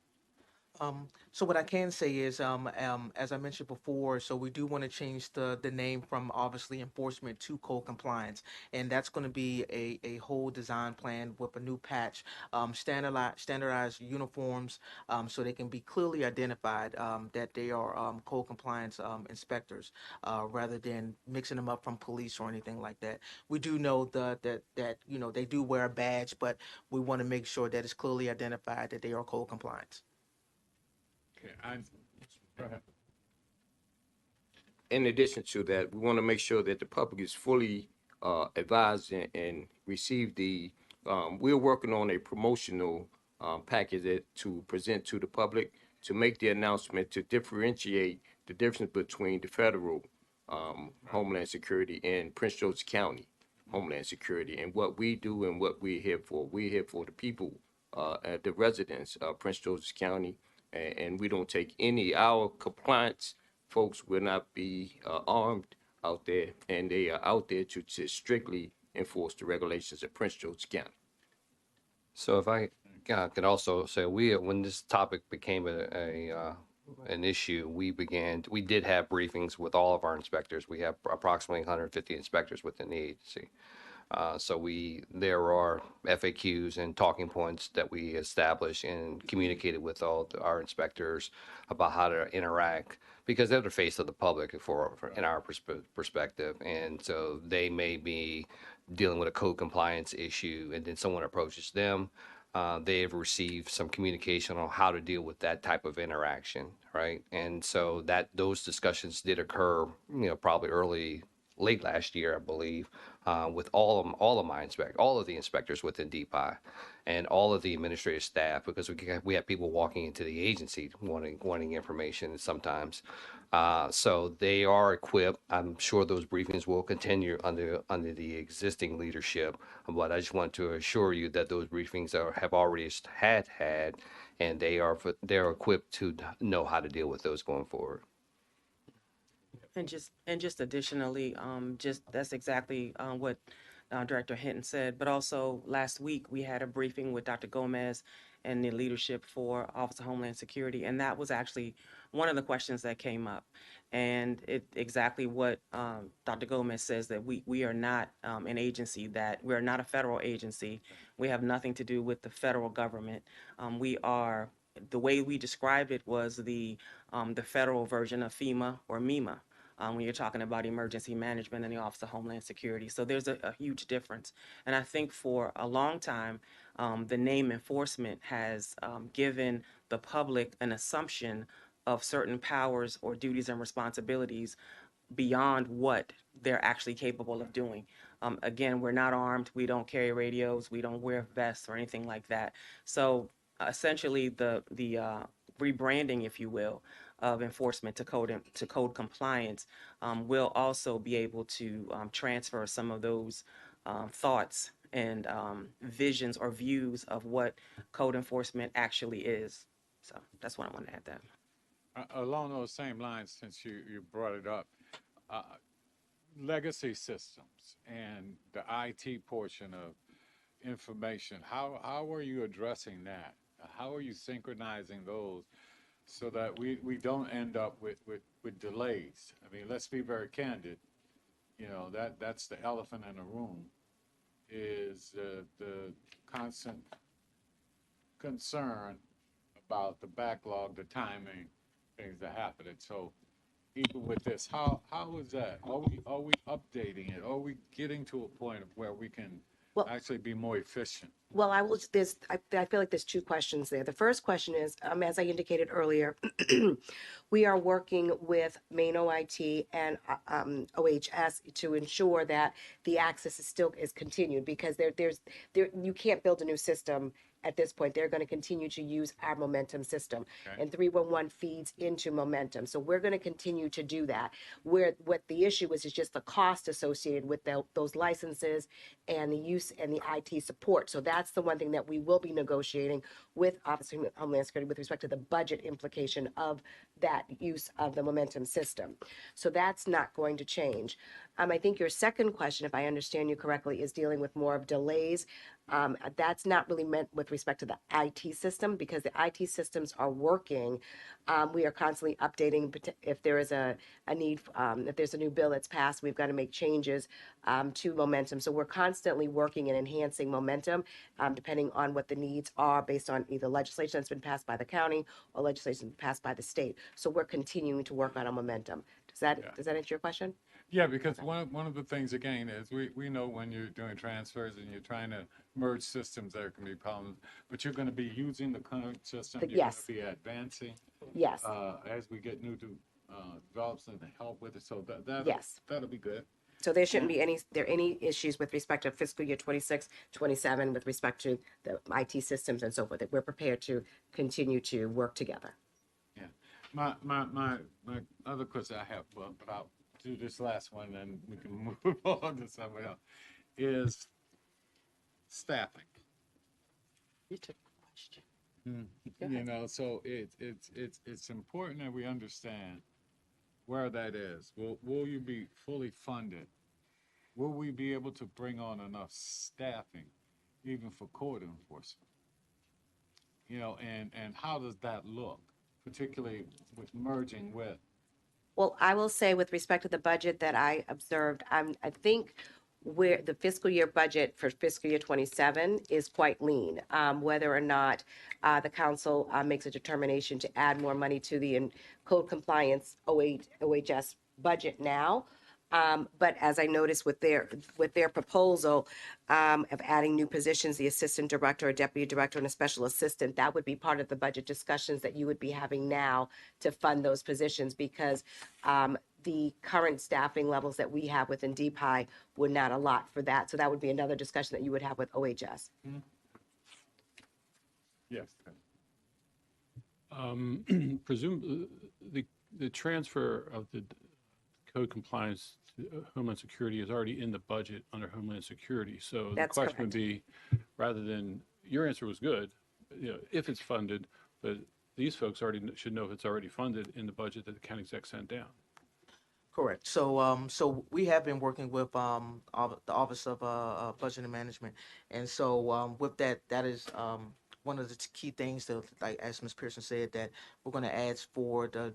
So what I can say is, as I mentioned before, so we do want to change the name from obviously enforcement to code compliance, and that's going to be a whole design plan with a new patch, standardized uniforms, so they can be clearly identified that they are code compliance inspectors, rather than mixing them up from police or anything like that. We do know that they do wear a badge, but we want to make sure that it's clearly identified that they are code compliance. Okay, go ahead. In addition to that, we want to make sure that the public is fully advised and receive the. We're working on a promotional package to present to the public to make the announcement to differentiate the difference between the federal Homeland Security and Prince George's County Homeland Security and what we do and what we're here for. We're here for the people, the residents of Prince George's County, and we don't take any. Our compliance folks will not be armed out there, and they are out there to strictly enforce the regulations of Prince George's County. So if I could also say, when this topic became an issue, we did have briefings with all of our inspectors. We have approximately 150 inspectors within the agency. So there are FAQs and talking points that we established and communicated with all our inspectors about how to interact, because they're the face of the public in our perspective. And so they may be dealing with a code compliance issue, and then someone approaches them. They have received some communication on how to deal with that type of interaction, right? And so those discussions did occur, probably late last year, I believe, with all of the inspectors within DPIE and all of the administrative staff, because we have people walking into the agency wanting information sometimes. So they are equipped. I'm sure those briefings will continue under the existing leadership, but I just want to assure you that those briefings have already had, and they're equipped to know how to deal with those going forward. And just additionally, that's exactly what Director Hinton said. But also last week we had a briefing with Dr. Gomez and the leadership for Office of Homeland Security, and that was actually one of the questions that came up. And exactly what Dr. Gomez says, that we are not an agency, that we're not a federal agency. We have nothing to do with the federal government. The way we described it was the federal version of FEMA or MEMA. When you're talking about emergency management and the Office of Homeland Security. So there's a huge difference. And I think for a long time, the name enforcement has given the public an assumption of certain powers or duties and responsibilities beyond what they're actually capable of doing. Again, we're not armed. We don't carry radios. We don't wear vests or anything like that. So essentially the rebranding, if you will, of enforcement to code compliance will also be able to transfer some of those thoughts and visions or views of what code enforcement actually is. So that's what I want to add that. Along those same lines, since you brought it up, legacy systems and the IT portion of information, how are you addressing that? How are you synchronizing those so that we don't end up with delays? I mean, let's be very candid. You know, that's the elephant in the room is the constant concern about the backlog, the timing, things that happen. And so even with this, how is that? Are we updating it? Are we getting to a point of where we can Well, actually be more efficient? Well, I feel like there's two questions there. The first question is, as I indicated earlier, we are working with Maine OIT and OHS to ensure that the access is continued because you can't build a new system at this point. They're going to continue to use our momentum system, Okay. and 311 feeds into momentum. So we're going to continue to do that. Where what the issue is just the cost associated with those licenses and the use and the IT support. So that's the one thing that we will be negotiating with Office of Homeland Security with respect to the budget implication of that use of the momentum system. So that's not going to change. I think your second question, if I understand you correctly, is dealing with more of delays. That's not really meant with respect to the IT system because the IT systems are working. We are constantly updating if there is a need, if there's a new bill that's passed, we've got to make changes to momentum. So we're constantly working and enhancing momentum depending on what the needs are based on either legislation that's been passed by the county or legislation passed by the state. So we're continuing to work on a momentum. Yeah. Does that answer your question? Yeah, because one of the things again is we know when you're doing transfers and you're trying to merge systems, there can be problems, but you're going to be using the current system. You're Yes. going to be advancing Yes. as we get new develops and help with it. So Yes. that'll be good. So there shouldn't be any issues with respect to fiscal year 26, 27 with respect to the IT systems and so forth. That we're prepared to continue to work together. Yeah. My other question I have, but I'll do this last one and we can move on to somebody else, is staffing. You took the question. Go You ahead. know, so it's important that we understand where that is. Will you be fully funded? Will we be able to bring on enough staffing, even for court enforcement? You know, and how does that look, particularly with merging with? Well, I will say with respect to the budget that I observed, I think where the fiscal year budget for fiscal year 27 is quite lean. Whether or not the council makes a determination to add more money to the code compliance OHS budget now. But as I noticed with their proposal of adding new positions, the assistant director, a deputy director, and a special assistant, that would be part of the budget discussions that you would be having now to fund those positions because the current staffing levels that we have within DPIE would not allot for that. So that would be another discussion that you would have with OHS. Yes. Presume the transfer of the code compliance to Homeland Security is already in the budget under Homeland Security. So That's the question would correct. be, rather than, your answer was good, you know, if it's funded, but these folks already should know if it's already funded in the budget that the county exec sent down. Correct. So we have been working with the Office of Budget and Management, and so with that, that is one of the key things that, like as Ms. Pearson said, that we're going to add for the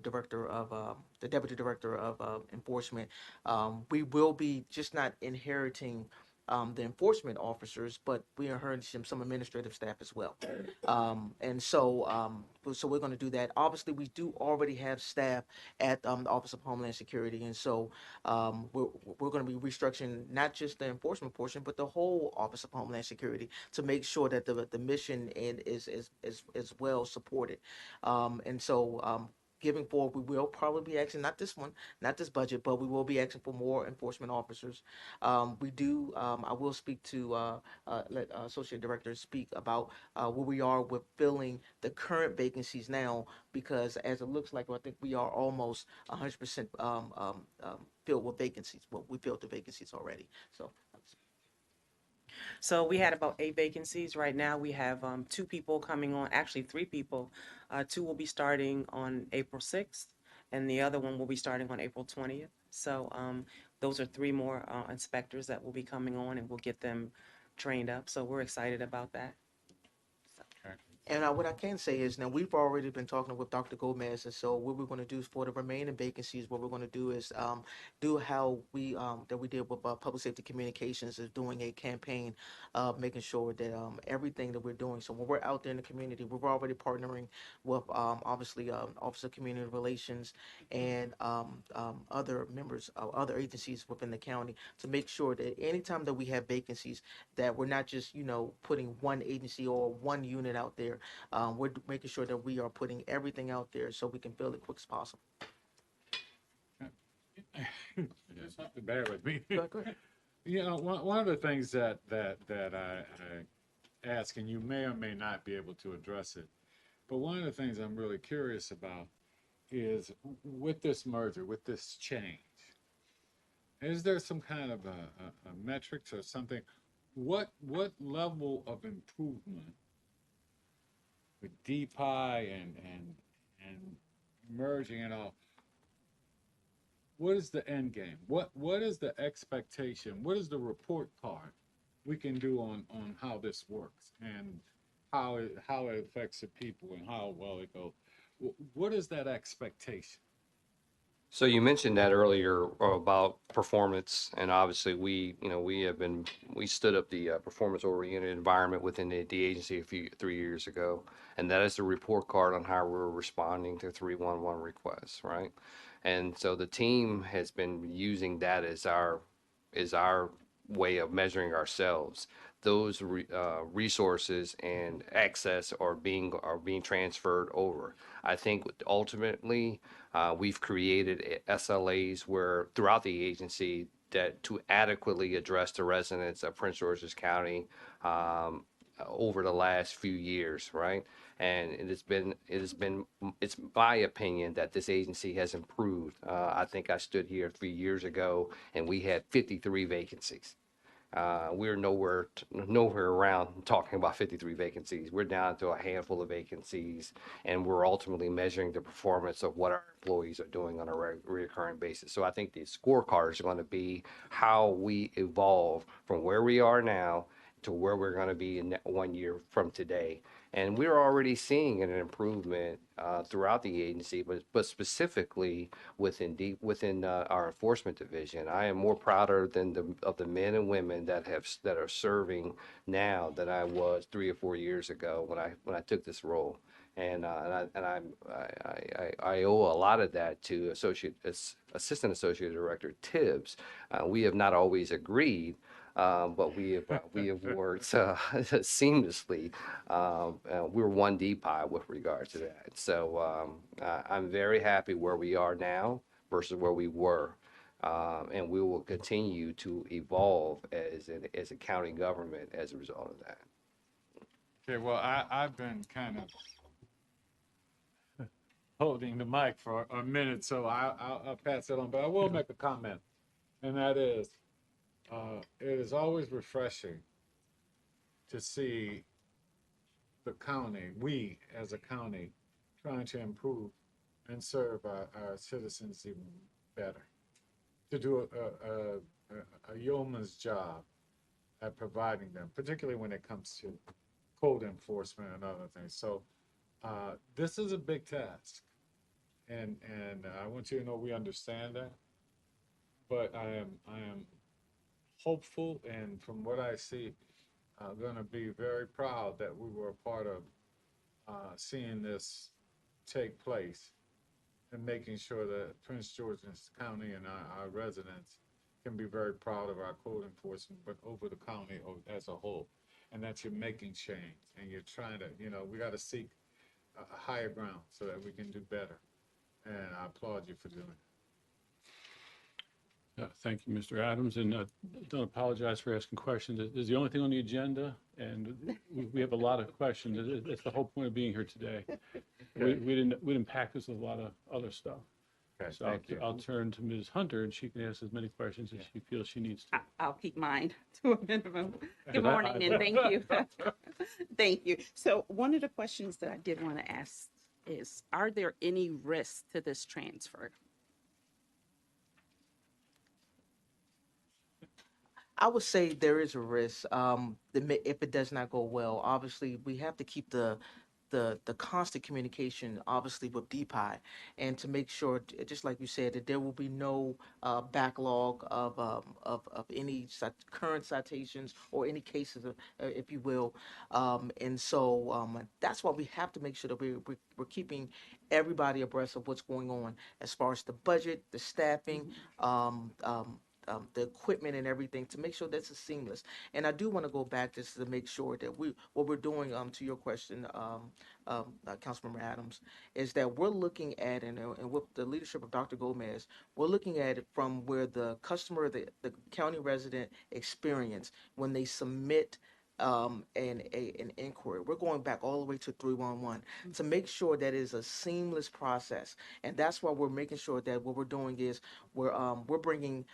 deputy director of enforcement. We will be just not inheriting the enforcement officers, but we are inheriting some administrative staff as well. So we're going to do that. Obviously, we do already have staff at the Office of Homeland Security, and so we're going to be restructuring not just the enforcement portion, but the whole Office of Homeland Security to make sure that the mission is well supported. Giving forward, we will probably be asking, not this one, not this budget, but we will be asking for more enforcement officers. I will speak to, let Associate Director speak about where we are with filling the current vacancies now, because as it looks like, I think we are almost 100% filled with vacancies. Well, we filled the vacancies already, so. So we had about 8 vacancies. Right now, we have 2 people coming on, actually 3 people. 2 will be starting on April 6th, and the other one will be starting on April 20th. So those are 3 more inspectors that will be coming on, and we'll get them trained up. So we're excited about that. And what I can say is now we've already been talking with Dr. Gomez, and so what we're going to do for the remaining vacancies, what we're going to do is do how we that we did with public safety communications, is doing a campaign of making sure that everything that we're doing. So when we're out there in the community, we're already partnering with obviously Office of Community Relations and other members of other agencies within the county to make sure that anytime that we have vacancies, that we're not just putting one agency or one unit out there. We're making sure that we are putting everything out there so we can fill it quick as possible. It's not too bad with me. Go ahead. You know, one of the things that I ask, and you may or may not be able to address it, but one of the things I'm really curious about is with this merger, with this change, is there some kind of a metrics or something? What level of improvement with DPIE and merging and all? What is the end game? What is the expectation? What is the report card we can do on how this works and how it affects the people and how well it goes? What is that expectation? So you mentioned that earlier about performance, and obviously we stood up the performance-oriented environment within the agency 3 years ago, and that is the report card on how we're responding to 311 requests, right? And so the team has been using that as our way of measuring ourselves. Those resources and access are being transferred over. I think ultimately we've created SLAs where throughout the agency that to adequately address the residents of Prince George's County over the last few years, right? And it's my opinion that this agency has improved. I think I stood here 3 years ago and we had 53 vacancies. We're nowhere around talking about 53 vacancies. We're down to a handful of vacancies, and we're ultimately measuring the performance of what our employees are doing on a recurring basis. So I think the scorecard is going to be how we evolve from where we are now to where we're going to be in 1 year from today. And we're already seeing an improvement throughout the agency, but specifically within our enforcement division. I am more prouder of the men and women that are serving now than I was 3 or 4 years ago when I took this role. And I owe a lot of that to Assistant Associate Director Tibbs. We have not always agreed, but we have worked seamlessly. We're one DPIE with regard to that. So I'm very happy where we are now versus where we were. And we will continue to evolve as a county government as a result of that. Okay, well, I've been kind of holding the mic for a minute, so I'll pass it on. But I will make a comment, and that is, it is always refreshing to see the county, we as a county, trying to improve and serve our citizens even better, to do a yeoman's job at providing them, particularly when it comes to code enforcement and other things. So this is a big task, and I want you to know we understand that. But I am hopeful, and from what I see, going to be very proud that we were a part of seeing this take place and making sure that Prince George's County and our residents can be very proud of our code enforcement, but over the county as a whole, and that you're making change and you're trying to, we got to seek a higher ground so that we can do better. And I applaud you for doing it. Thank you, Mr. Adams, and don't apologize for asking questions. It's the only thing on the agenda, and we have a lot of questions. It's the whole point of being here today. We didn't pack this with a lot of other stuff. Okay, So thank you. I'll turn to Ms. Hunter, and she can ask as many questions as she feels she needs to. I'll keep mine to a minimum. Good I- morning, and thank you. Thank you. So one of the questions that I did want to ask is, are there any risks to this transfer? I would say there is a risk if it does not go well. Obviously, we have to keep the constant communication, obviously, with DPI, and to make sure, just like you said, that there will be no backlog of any current citations or any cases, if you will. And so that's why we have to make sure that we're keeping everybody abreast of what's going on as far as the budget, the staffing, the equipment and everything to make sure that's a seamless. And I do want to go back just to make sure that what we're doing to your question, Councilmember Adams, is that we're looking at and with the leadership of Dr. Gomez, we're looking at it from where the customer, the county resident experience when they submit an inquiry. We're going back all the way to 311 to make sure that is a seamless process, and that's why we're making sure that what we're doing is we're bringing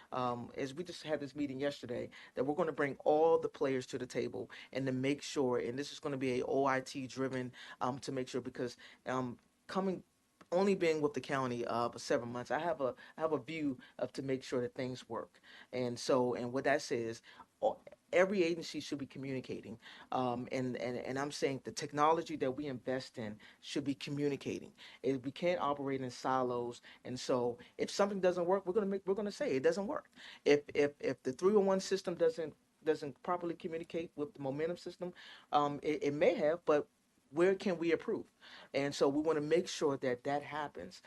as we just had this meeting yesterday, that we're going to bring all the players to the table and to make sure, and this is going to be a OIT driven to make sure because coming only being with the county for 7 months, I have a view of to make sure that things work, and so and what that says, every agency should be communicating, and I'm saying the technology that we invest in should be communicating. We can't operate in silos, and so if something doesn't work, we're gonna say it doesn't work. If the 301 system doesn't properly communicate with the momentum system, it may have, but where can we improve? And so we want to make sure that that happens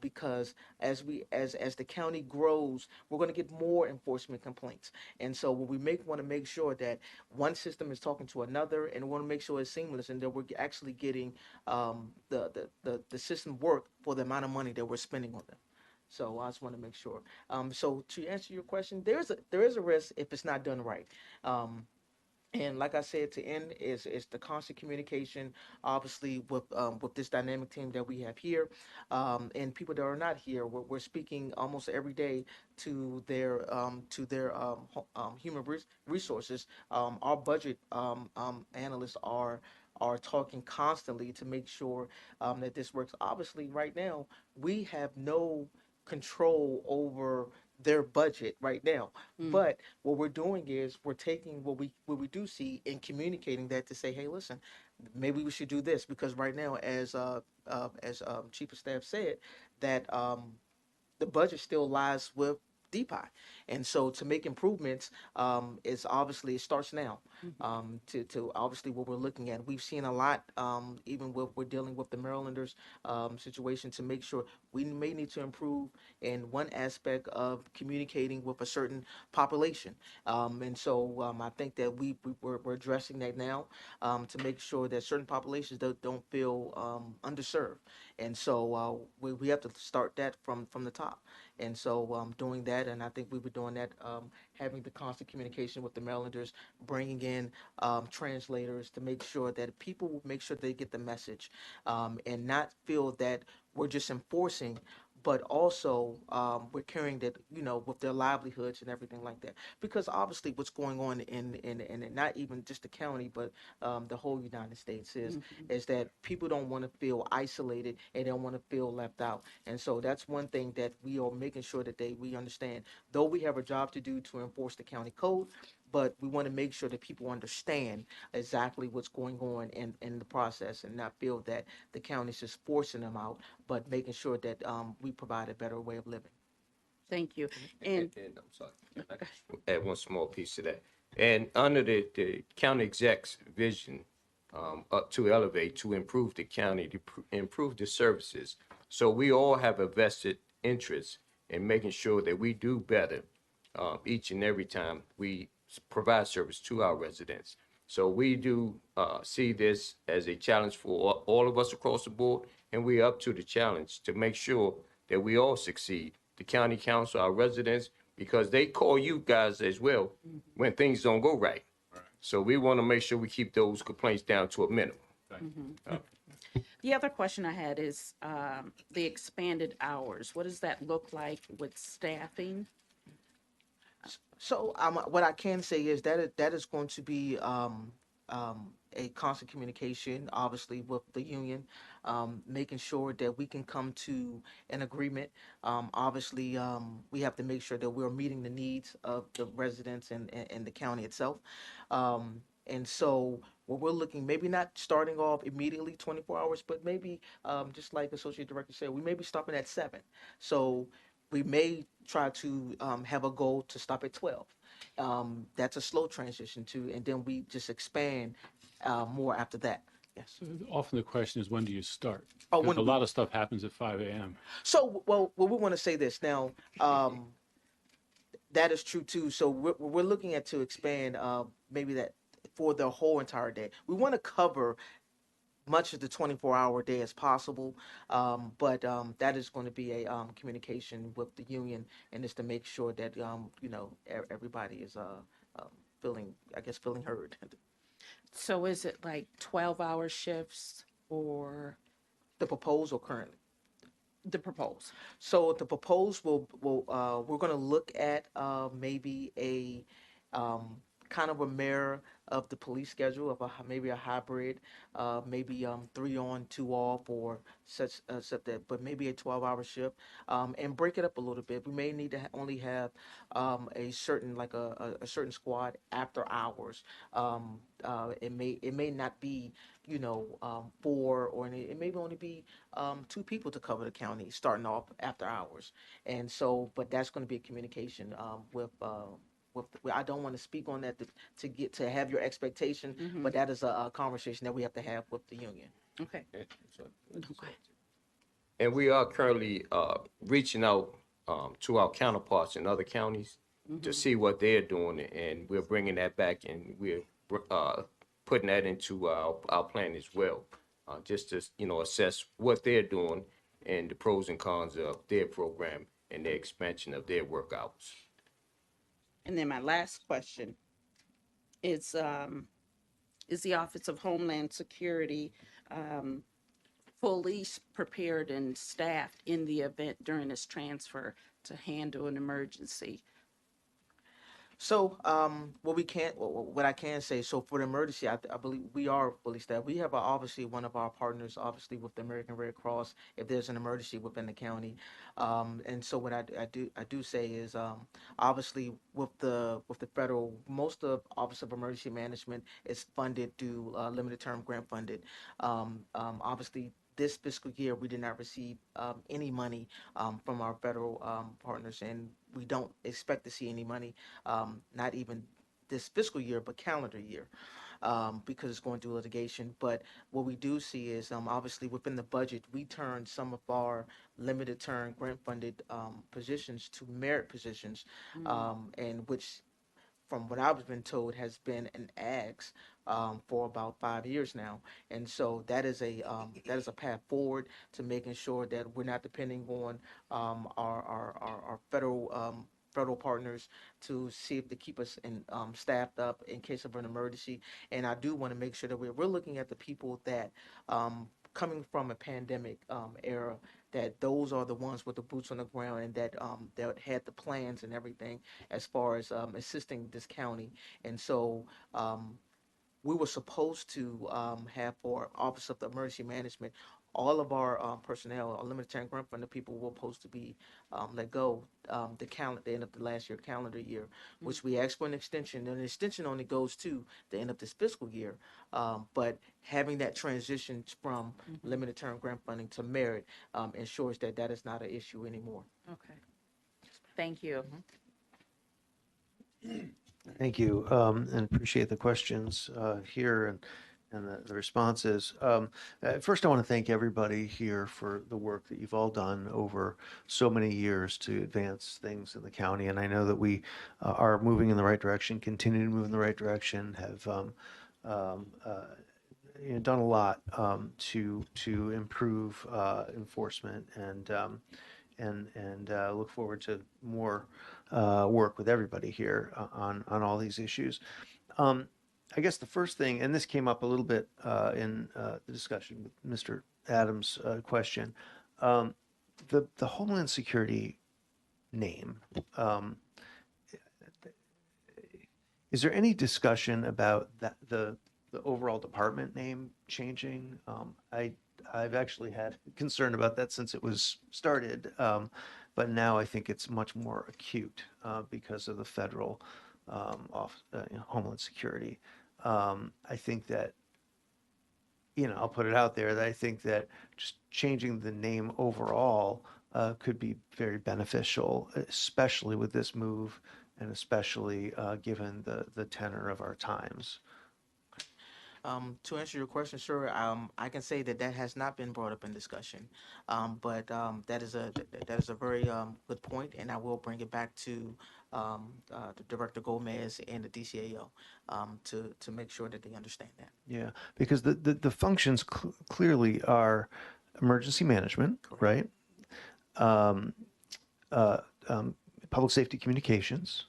because as the county grows, we're going to get more enforcement complaints. And so when we want to make sure that one system is talking to another, and we want to make sure it's seamless, and that we're actually getting the system work for the amount of money that we're spending on them. So I just want to make sure. So to answer your question, there is a risk if it's not done right. And like I said, to end is the constant communication, obviously with this dynamic team that we have here, and people that are not here. We're speaking almost every day to their human resources. Our budget analysts are talking constantly to make sure that this works. Obviously, right now we have no control over their budget right now, but what we're doing is we're taking what we do see and communicating that to say, hey, listen, maybe we should do this because right now, as chief of staff said, that the budget still lies with DPI, and so to make improvements is obviously it starts now. To obviously what we're looking at, we've seen a lot, even with we're dealing with the Marylanders situation to make sure we may need to improve in one aspect of communicating with a certain population, and so I think that we're addressing that now to make sure that certain populations don't feel underserved, and so we have to start that from the top. And so doing that, and I think we were doing that, having the constant communication with the Marylanders, bringing in translators to make sure that people make sure they get the message and not feel that we're just enforcing, but also we're carrying that, with their livelihoods and everything like that. Because obviously what's going on in not even just the county, but the whole United States is that people don't want to feel isolated and don't want to feel left out. And so that's one thing that we are making sure that we understand. Though we have a job to do to enforce the county code, but we want to make sure that people understand exactly what's going on in the process and not feel that the county's just forcing them out, but making sure that we provide a better way of living. Thank you. And And I'm sorry, I just add one small piece to that. And under the county exec's vision, up to elevate, to improve the county, to improve the services. So we all have a vested interest in making sure that we do better each and every time we provide service to our residents. So we do see this as a challenge for all of us across the board, and we're up to the challenge to make sure that we all succeed. The county council, our residents, because they call you guys as well when things don't go right. So we want to make sure we keep those complaints down to a minimum. the other question I had is the expanded hours. What does that look like with staffing? So what I can say is that that is going to be a constant communication, obviously, with the union, making sure that we can come to an agreement. Obviously, we have to make sure that we're meeting the needs of the residents and the county itself. And so what we're looking, maybe not starting off immediately 24 hours, but maybe just like Associate Director said, we may be stopping at 7. So we may try to have a goal to stop at 12. That's a slow transition to, and then we just expand more after that. Yes. Often the question is, when do you start? Oh, Because when a do we? lot of stuff happens at 5 a.m. So, well, we want to say this now. That is true too. So we're looking at to expand maybe that for the whole entire day. We want to cover much of the 24-hour day as possible, but that is going to be a communication with the union, and is to make sure that everybody is feeling, I guess, feeling heard. So is it like 12-hour shifts or The proposal currently. the proposed? So the proposed will we're going to look at maybe a kind of a mirror of the police schedule of maybe a hybrid, maybe 3 on 2 off or such that, but maybe a 12-hour shift, and break it up a little bit. We may need to only have a certain like a certain squad after hours. It may not be 4, or it may only be 2 people to cover the county starting off after hours. And so, but that's going to be a communication I don't want to speak on that to get to have your expectation, but that is a conversation that we have to have with the union. Okay. And we are currently reaching out to our counterparts in other counties to see what they're doing, and we're bringing that back, and we're putting that into our plan as well, just to assess what they're doing and the pros and cons of their program and the expansion of their work hours. And then my last question is the Office of Homeland Security fully prepared and staffed in the event during this transfer to handle an emergency? So, what I can say, so for the emergency, I believe we are fully staffed. We have obviously one of our partners, obviously with the American Red Cross, if there's an emergency within the county. And so what I do say is, obviously with the federal, most of Office of Emergency Management is funded through limited term grant funded. Obviously, this fiscal year, we did not receive any money from our federal partners, and we don't expect to see any money, not even this fiscal year, but calendar year, because it's going through litigation. But what we do see is, obviously, within the budget, we turned some of our limited term grant funded positions to merit positions, and which, from what I've been told, has been an axe for about 5 years now. And so that is a path forward to making sure that we're not depending on our federal partners to see if they keep us staffed up in case of an emergency. And I do want to make sure that we're looking at the people that coming from a pandemic era, that those are the ones with the boots on the ground, and that had the plans and everything as far as assisting this county. And so we were supposed to have, for Office of the Emergency Management, all of our personnel, our limited time grant funded people, were supposed to be let go the end of the last year calendar year, which we asked for an extension, and the extension only goes to the end of this fiscal year. But having that transition from limited term grant funding to merit ensures that that is not an issue anymore. Okay. Thank you. Thank you, and appreciate the questions here and the responses. First, I want to thank everybody here for the work that you've all done over so many years to advance things in the county. And I know that we are moving in the right direction, continue to move in the right direction, have done a lot to improve enforcement, and look forward to more work with everybody here on all these issues. I guess the first thing, and this came up a little bit in the discussion with Mr. Adams' question, the Homeland Security name. Is there any discussion about that, the the overall department name changing. I've actually had concern about that since it was started, but now I think it's much more acute because of the federal Homeland Security. I think that, I'll put it out there that I think that just changing the name overall could be very beneficial, especially with this move and especially given the tenor of our times. To answer your question, sure, I can say that that has not been brought up in discussion, but that is a very good point, and I will bring it back to the Director Gomez and the DCAO to make sure that they understand that. Yeah, because the functions clearly are emergency management, right? Um, uh, Public safety communications,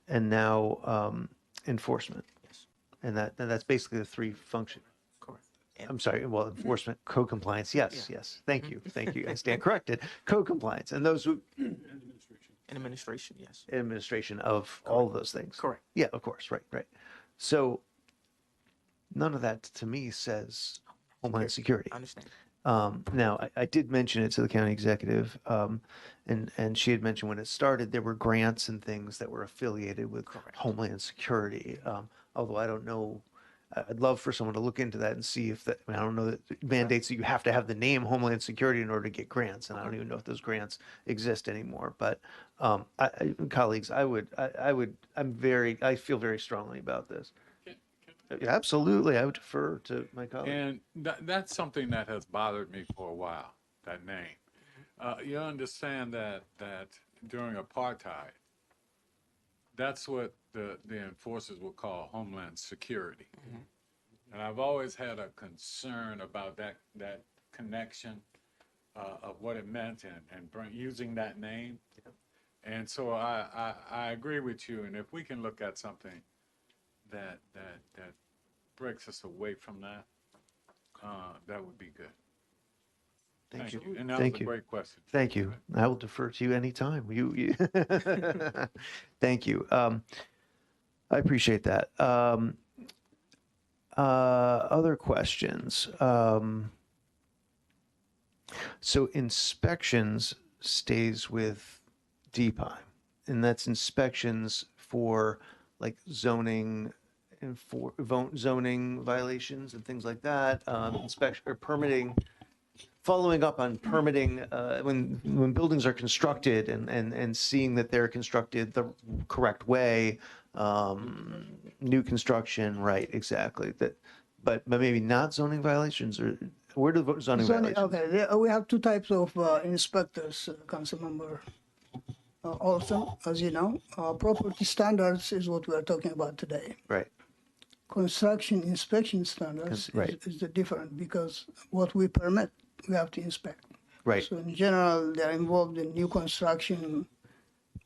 and now enforcement. Yes, And that's basically the three functions. correct. And I'm sorry, well, enforcement, code compliance, yes, Yeah. yes. Thank you. I stand corrected. Code compliance, and those who, administration, yes, administration of all of those things. correct. Yeah, of course, right. So none of that to me says Homeland Security. I understand. Now, I did mention it to the county executive, and she had mentioned when it started, there were grants and things that were affiliated with Correct. Homeland Security. Although I don't know, I'd love for someone to look into that and see if that, I don't know that it mandates that you have to have the name Homeland Security in order to get grants, and I don't even know if those grants exist anymore. But colleagues, I feel very strongly about this. Absolutely, I would defer to my colleague. And that's something that has bothered me for a while, that name. You understand that during apartheid, that's what the enforcers would call Homeland Security. And I've always had a concern about that connection of what it meant and using that name. And so I agree with you. And if we can look at something that breaks us away from that, that would be good. Thank you. And that was a great question. Thank you. I will defer to you anytime. You Thank you. I appreciate that. Other questions? So inspections stays with DPIE, and that's inspections for like zoning and for zoning violations and things like that, inspection or permitting, following up on permitting when buildings are constructed and seeing that they're constructed the correct way, new construction, right, exactly. But maybe not zoning violations, or where do the zoning violations? Okay, we have two types of inspectors, Councilmember Olson, as you know. Property standards is what we are talking about today. Right. Construction inspection standards Right. is the different, because what we permit, we have to inspect. Right. So in general, they're involved in new construction,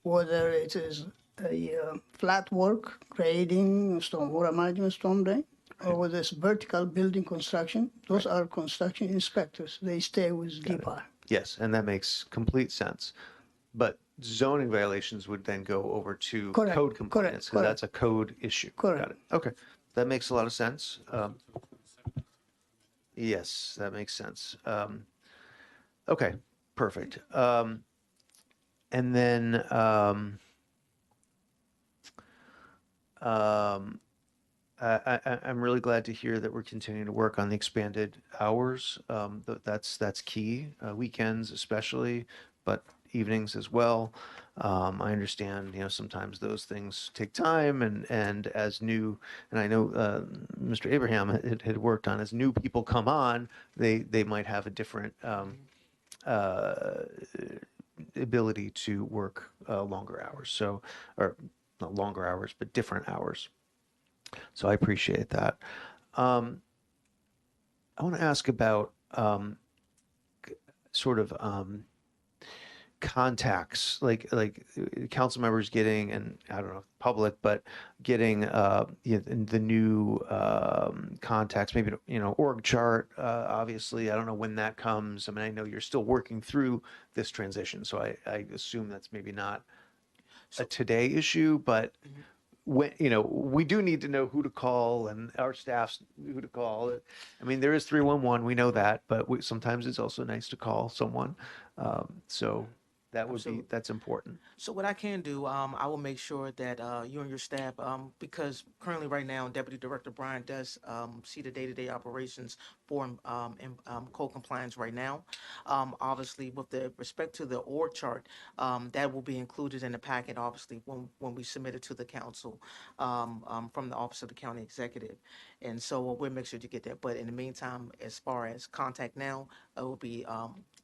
whether it is a flat work, grading, stormwater management, storm drain, or whether it's vertical building construction. Those are construction inspectors. They stay with DPIE. Yes, and that makes complete sense. But zoning violations would then go over to Correct, code compliance, because correct. that's a code issue. Correct. Got it. Okay, that makes a lot of sense. Yes, that makes sense. Okay, perfect. And then I'm really glad to hear that we're continuing to work on the expanded hours. That's key, weekends especially, but evenings as well. I understand, sometimes those things take time, and as new, and I know Mr. Abraham had worked on, as new people come on, they might have a different ability to work longer hours. So, or not longer hours, but different hours. So I appreciate that. I want to ask about sort of contacts, like council members getting, and I don't know, public, but getting the new contacts, maybe, org chart, obviously. I don't know when that comes. I mean, I know you're still working through this transition, so I assume that's maybe not a today issue, but when, we do need to know who to call and our staffs who to call. I mean, there is 311, we know that, but sometimes it's also nice to call someone. So that would be, Absolutely. that's important. So what I can do, I will make sure that you and your staff, because currently right now Deputy Director Brian does see the day-to-day operations for code compliance right now. Obviously, with the respect to the org chart, that will be included in the packet. Obviously, when we submit it to the council from the Office of the County Executive, and so we'll make sure to get that. But in the meantime, as far as contact now, it will be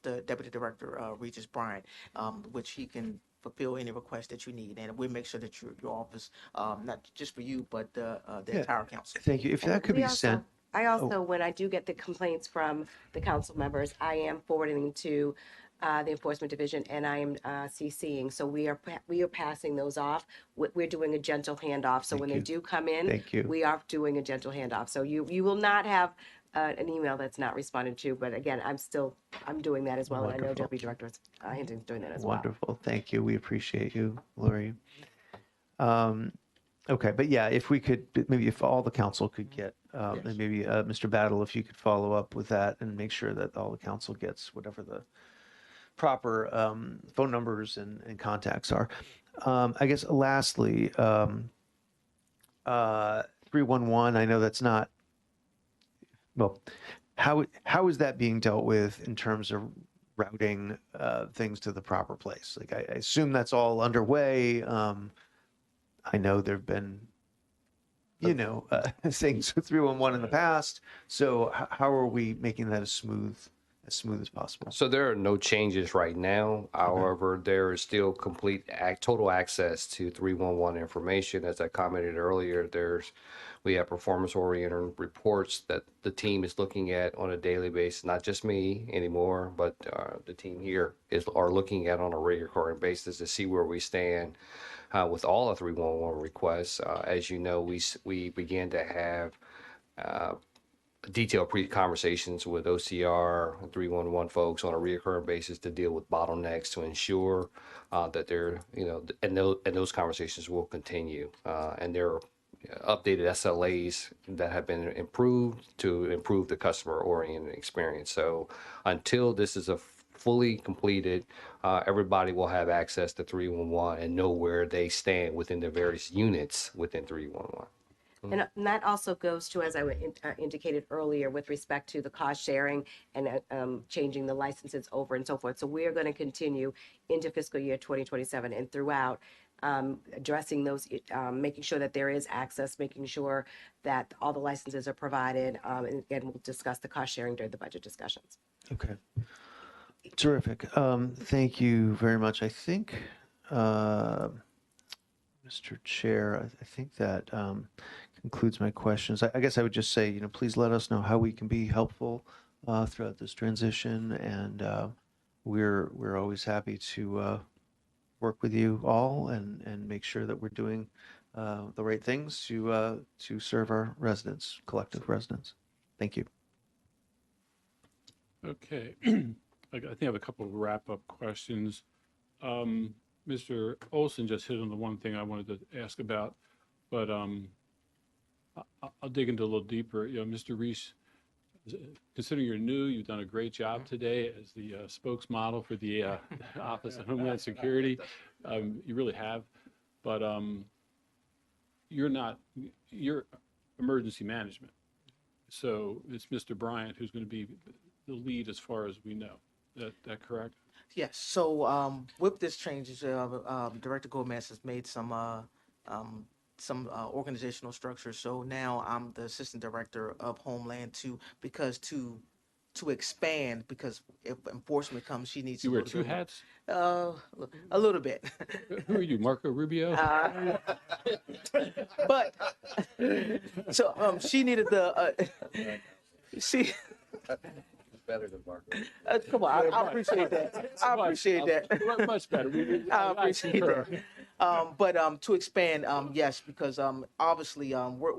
the Deputy Director Regis Bryant, which he can fulfill any request that you need, and we'll make sure that your office, not just for you, but the Yeah. entire council. Thank you. If that could We be also- sent. I also, when I do get the complaints from the council members, I am forwarding to the Enforcement Division, and I am CCing. So we are passing those off. We're doing a gentle handoff. So when they do come in, Thank you. we are doing a gentle handoff. So you will not have an email that's not responded to. But again, I'm doing that as well. And I know Wonderful. Deputy Director Hinton's doing that as well. Wonderful. Thank you. We appreciate you, Lori. Okay, but yeah, if we could, maybe if all the council could get, and maybe Mr. Battle, if you could follow up with that and make sure that all the council gets whatever the proper phone numbers and contacts are. I guess lastly, 311, I know that's not, well, how is that being dealt with in terms of routing things to the proper place? Like, I assume that's all underway. I know there've been, things with 311 in the past. So how are we making that as smooth as possible? So there are no changes right now. However, there is still total access to 311 information. As I commented earlier, we have performance-oriented reports that the team is looking at on a daily basis. Not just me anymore, but the team here are looking at on a recurring basis to see where we stand with all the 311 requests. As you know, we began to have detailed conversations with OCR 311 folks on a recurring basis to deal with bottlenecks to ensure that they're, and those conversations will continue. And there are updated SLAs that have been improved to improve the customer-oriented experience. So until this is a fully completed, everybody will have access to 311 and know where they stand within the various units within 311. And that also goes to, as I indicated earlier, with respect to the cost sharing and changing the licenses over and so forth. So we are going to continue into fiscal year 2027 and throughout addressing those, making sure that there is access, making sure that all the licenses are provided. And again, we'll discuss the cost sharing during the budget discussions. Okay. Terrific. Thank you very much. I think, Mr. Chair, I think that concludes my questions. I guess I would just say, please let us know how we can be helpful throughout this transition, and we're always happy to work with you all and make sure that we're doing the right things to serve our residents, collective residents. Thank you. Okay. I think I have a couple of wrap-up questions. Mr. Olson just hit on the one thing I wanted to ask about, but I'll dig into a little deeper. Mr. Reese, considering you're new, you've done a great job today as the spokesmodel for the Office of Homeland Security. You really have, but you're emergency management. So it's Mr. Bryant who's going to be the lead as far as we know. That correct? Yes. So with this change, Director Gomez has made some organizational structure. So now I'm the assistant director of Homeland to expand, because if enforcement comes, she needs You to wear go to two the- hats? A little bit. Who are you, Marco Rubio? But so she needed the she. Better than Marco. Come on, I appreciate that. I appreciate that. Much better. I appreciate concur. that. But to expand, yes, because obviously we're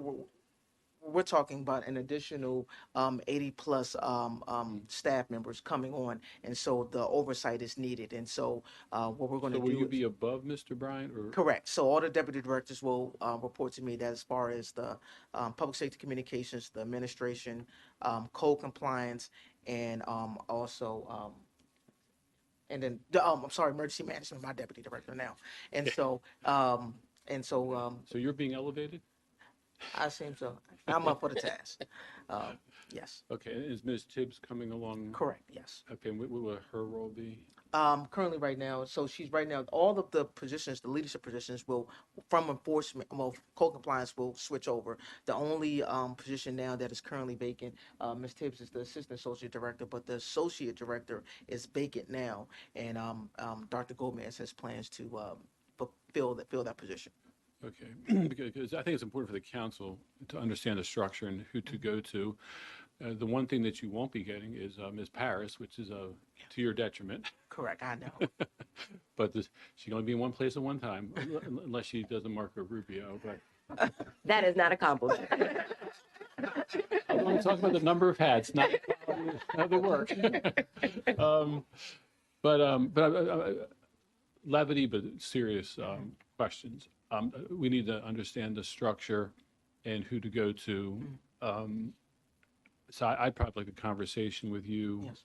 we're talking about an additional 80 plus staff members coming on, and so the oversight is needed. And so what we're going So to will do you is be above Mr. Bryant or? correct. So all the deputy directors will report to me that as far as the public safety communications, the administration, code compliance, and also and then I'm sorry, emergency management, my deputy director now. And so So you're being elevated? I seem so. I'm up for the task. Yes, Okay, and is Ms. Tibbs coming along? correct. Yes. Okay, and what will her role be? Currently right now, so she's right now, all of the positions, the leadership positions will, from enforcement, well, code compliance will switch over. The only position now that is currently vacant, Ms. Tibbs is the assistant associate director, but the associate director is vacant now, and Dr. Gomez has plans to fill that position. Okay, because I think it's important for the council to understand the structure and who to go to. The one thing that you won't be getting is Ms. Paris, which is to your detriment. Correct, I know. But she can only be in one place at one time, unless she does a Marco Rubio. But That is not a compliment. I'm only talking about the number of hats, not the work. Levity, but serious questions. We need to understand the structure and who to go to. So I'd probably like a conversation with you Yes.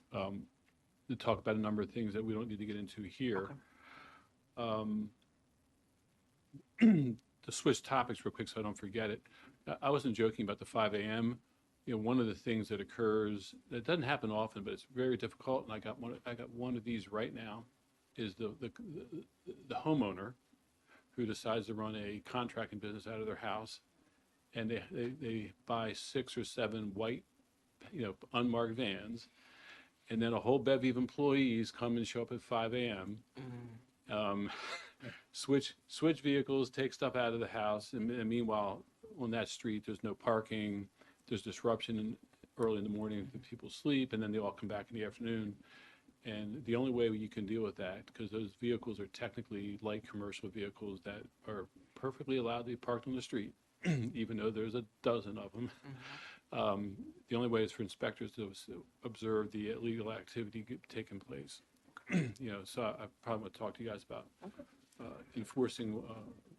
to talk about a number of things that we don't need to get into here. To switch topics real quick so I don't forget it. I wasn't joking about the 5 a.m. You know, one of the things that occurs that doesn't happen often, but it's very difficult, and I got one of these right now, is the homeowner who decides to run a contracting business out of their house, and they buy 6 or 7 white, unmarked vans, and then a whole bevy of employees come and show up at 5 a.m. Switch vehicles, take stuff out of the house, and meanwhile, on that street, there's no parking, there's disruption early in the morning when people sleep, and then they all come back in the afternoon. And the only way you can deal with that, because those vehicles are technically light commercial vehicles that are perfectly allowed to be parked on the street, even though there's a dozen of them. The only way is for inspectors to observe the illegal activity taking place. So I probably want to talk to you guys about enforcing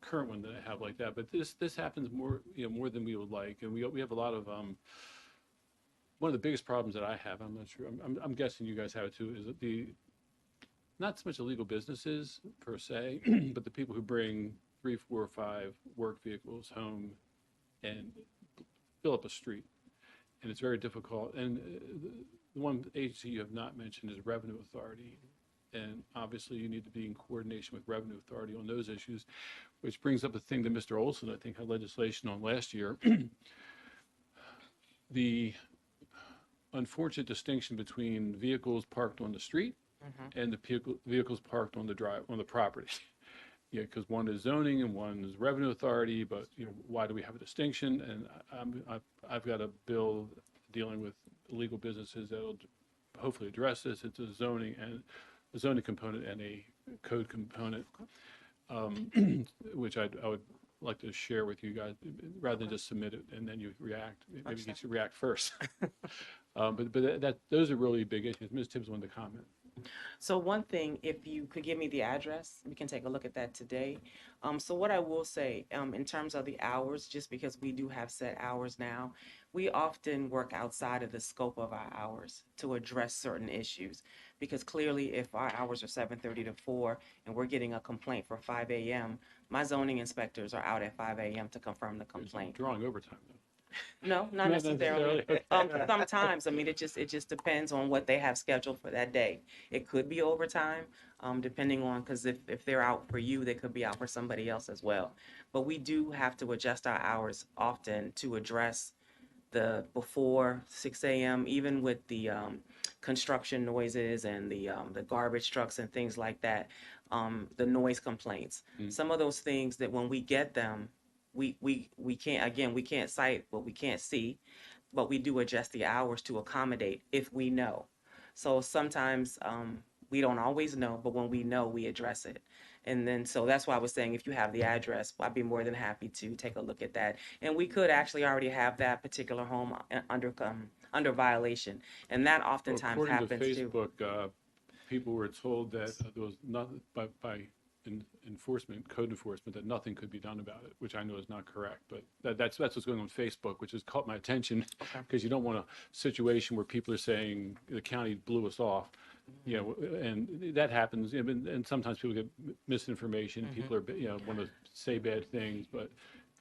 current one that I have like that. But this happens more than we would like, and we have a lot of one of the biggest problems that I have. I'm not sure. I'm guessing you guys have it too. Is that not so much illegal businesses per se, but the people who bring 3, 4, 5 work vehicles home and fill up a street. And it's very difficult. And the one agency you have not mentioned is Revenue Authority. And obviously you need to be in coordination with Revenue Authority on those issues, which brings up a thing that Mr. Olson, I think, had legislation on last year. The unfortunate distinction between vehicles parked on the street and the vehicles parked on the property. Because one is zoning and one is Revenue Authority, but why do we have a distinction? And I've got a bill dealing with illegal businesses that will hopefully address this. It's a zoning component and a code component, which I would like to share with you guys rather than just submit it and then you react. Maybe you should react first. But those are really big issues. Ms. Tibbs wanted to comment. So one thing, if you could give me the address, we can take a look at that today. So what I will say, in terms of the hours, just because we do have set hours now, we often work outside of the scope of our hours to address certain issues. Because clearly, if our hours are 7:30 to 4 and we're getting a complaint for 5 a.m., my zoning inspectors are out at 5 a.m. to confirm the complaint. Drawing overtime, though. No, not necessarily. Okay. Sometimes, I mean, it just depends on what they have scheduled for that day. It could be overtime, depending on, because if they're out for you, they could be out for somebody else as well. But we do have to adjust our hours often to address the before 6 a.m., even with the construction noises and the garbage trucks and things like that, the noise complaints. Some of those things that when we get them, we can't cite what we can't see, but we do adjust the hours to accommodate if we know. So sometimes we don't always know, but when we know, we address it. And then, so that's why I was saying, if you have the address, I'd be more than happy to take a look at that. And we could actually already have that particular home under violation. And that Well, oftentimes according to happens too. Facebook, people were told that there was nothing by enforcement, code enforcement, that nothing could be done about it, which I know is not correct. But that's what's going on Facebook, which has caught my attention because you don't want a situation where people are saying the county blew us off. You know, and that happens, and sometimes people get misinformation. People are, want to say bad things, but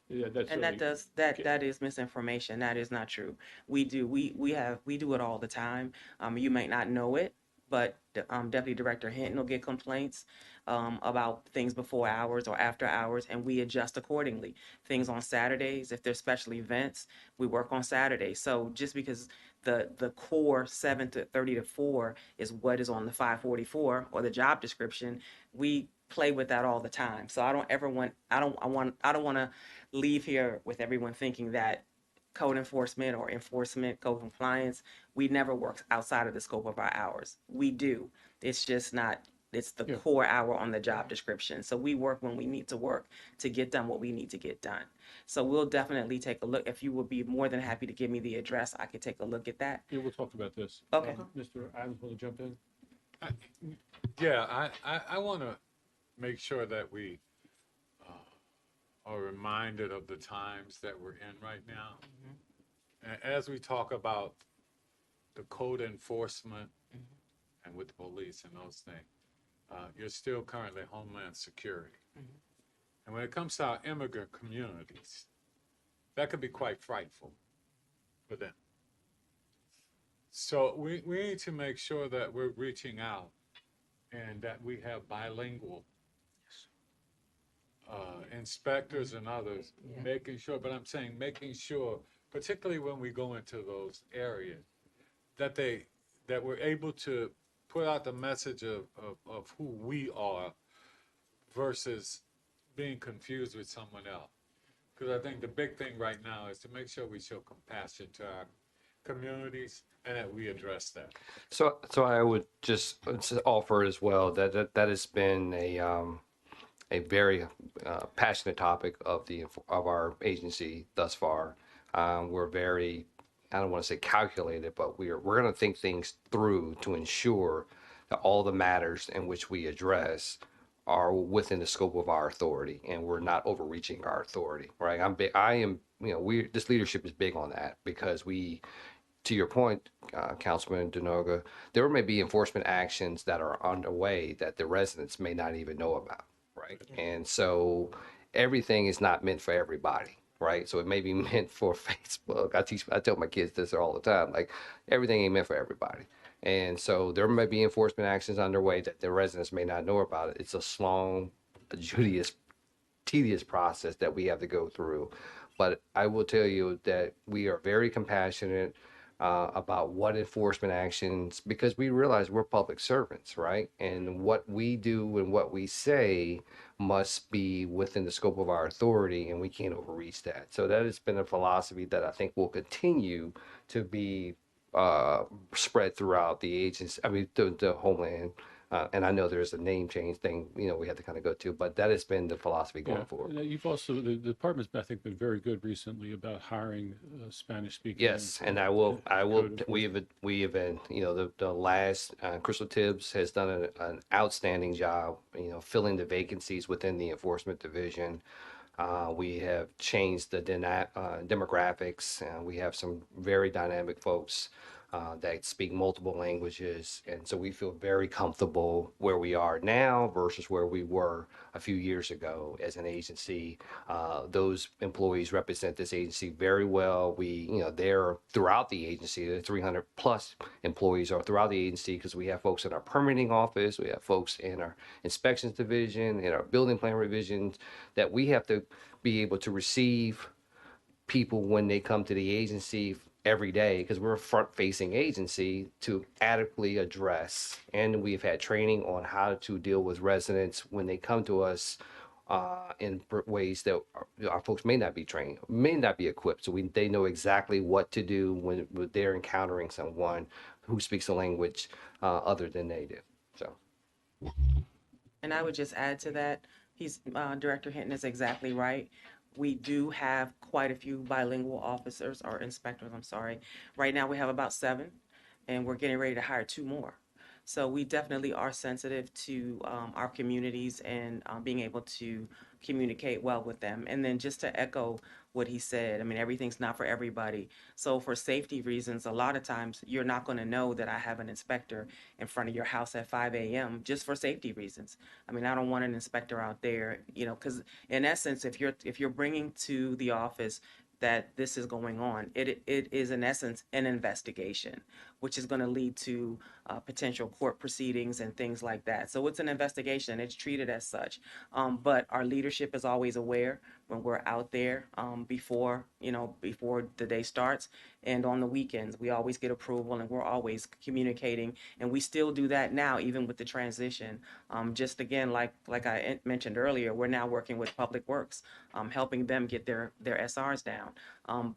yeah, that's And certainly- that is misinformation. That is not true. We do it all the time. You may not know it, but Deputy Director Hinton will get complaints about things before hours or after hours, and we adjust accordingly. Things on Saturdays, if there's special events, we work on Saturdays. So just because the core 7:30 to 4 is what is on the 544 or the job description, we play with that all the time. So I don't want to leave here with everyone thinking that code enforcement or enforcement, code compliance, we never work outside of the scope of our hours. We do. It's just not, it's the core hour on the job description. So we work when we need to work to get done what we need to get done. So we'll definitely take a look. If you would be more than happy to give me the address, I could take a look at that. Yeah, we'll talk about this. Okay. Mr. Adams, want to jump in? Yeah, I want to make sure that we are reminded of the times that we're in right now. And as we talk about the code enforcement and with the police and those things, you're still currently Homeland Security. And when it comes to our immigrant communities, that could be quite frightful for them. So we need to make sure that we're reaching out and that we have bilingual inspectors and others, making sure, but I'm saying making sure, particularly when we go into those areas, that we're able to put out the message of who we are versus being confused with someone else. Because I think the big thing right now is to make sure we show compassion to our communities and that we address that. So I would just offer as well that has been a very passionate topic of our agency thus far. We're very, I don't want to say calculated, but we're going to think things through to ensure that all the matters in which we address are within the scope of our authority, and we're not overreaching our authority. Right? This leadership is big on that because to your point, Councilman Denoga, there may be enforcement actions that are underway that the residents may not even know about. Right. And so everything is not meant for everybody. Right. So it may be meant for Facebook. I tell my kids this all the time, like everything ain't meant for everybody. And so there may be enforcement actions underway that the residents may not know about. It's a long, tedious process that we have to go through. But I will tell you that we are very compassionate about what enforcement actions, because we realize we're public servants, right? And what we do and what we say must be within the scope of our authority, and we can't overreach that. So that has been a philosophy that I think will continue to be spread throughout the agency, the Homeland. And I know there's a name change thing, we have to kind of go to, but that has been the philosophy going forward. And you've also, the department's, I think, been very good recently about hiring Spanish speaking. Yes, and we have been, the last, Crystal Tibbs has done an outstanding job, filling the vacancies within the enforcement division. We have changed the demographics. We have some very dynamic folks that speak multiple languages. And so we feel very comfortable where we are now versus where we were a few years ago as an agency. Those employees represent this agency very well. They're throughout the agency. The 300 plus employees are throughout the agency because we have folks in our permitting office, we have folks in our inspections division, in our building plan revisions, that we have to be able to receive people when they come to the agency every day, because we're a front-facing agency, to adequately address. And we've had training on how to deal with residents when they come to us in ways that our folks may not be trained, may not be equipped. So they know exactly what to do when they're encountering someone who speaks a language other than they do. So. And I would just add to that, Director Hinton is exactly right. We do have quite a few bilingual officers or inspectors, I'm sorry. Right now, we have about 7, and we're getting ready to hire 2 more. So we definitely are sensitive to our communities and being able to communicate well with them. And then just to echo what he said, I mean, everything's not for everybody. So for safety reasons, a lot of times you're not going to know that I have an inspector in front of your house at 5 a.m. just for safety reasons. I mean, I don't want an inspector out there, because in essence, if you're bringing to the office that this is going on, it is in essence an investigation, which is going to lead to potential court proceedings and things like that. So it's an investigation. It's treated as such. But our leadership is always aware when we're out there before the day starts, and on the weekends we always get approval, and we're always communicating, and we still do that now even with the transition. Just again, like I mentioned earlier, we're now working with Public Works, helping them get their SRs down.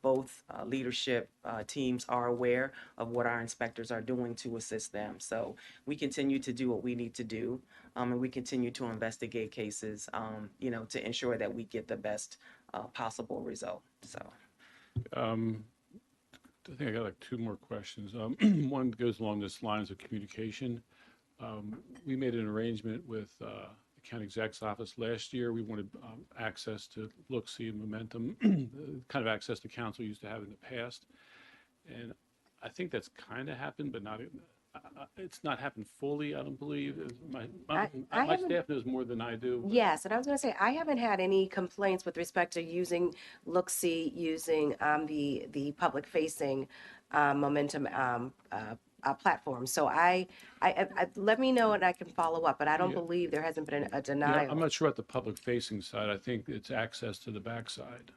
Both leadership teams are aware of what our inspectors are doing to assist them. So we continue to do what we need to do, and we continue to investigate cases, to ensure that we get the best possible result. So. I think I got like 2 more questions. One goes along this lines of communication. We made an arrangement with the county exec's office last year. We wanted access to look-see and momentum, the kind of access the council used to have in the past. And I think that's kind of happened, but not. It's not happened fully, I don't believe. My haven't- staff knows more than I do. Yes, and I was going to say, I haven't had any complaints with respect to using Look-See, using the public-facing Momentum platform. So I let me know and I can follow up, but I don't Yeah. believe there hasn't been a Yeah, denial. I'm not sure about the public-facing side. I think it's access to the backside.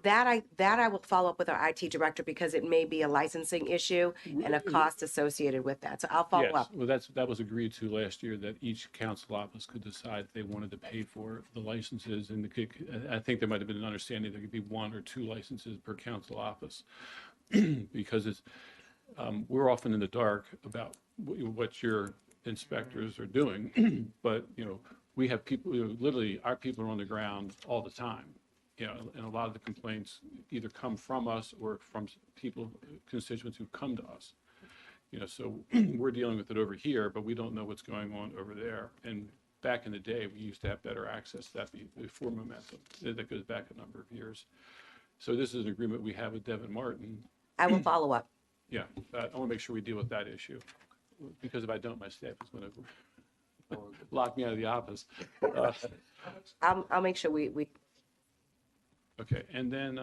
That I will follow up with our IT director because it may be a licensing issue and a cost associated with that. So I'll follow Yes, up. well, that was agreed to last year, that each council office could decide if they wanted to pay for the licenses, and I think there might have been an understanding there could be 1 or 2 licenses per council office. Because we're often in the dark about what your inspectors are doing, but, we have people, literally, our people are on the ground all the time. And a lot of the complaints either come from us or from people, constituents who come to us. So we're dealing with it over here, but we don't know what's going on over there. And back in the day, we used to have better access to that before Momentum. That goes back a number of years. So this is an agreement we have with Devin Martin. I will follow up. Yeah, I want to make sure we deal with that issue, because if I don't, my staff is going to lock me out of the office. I'll make sure we Okay, and then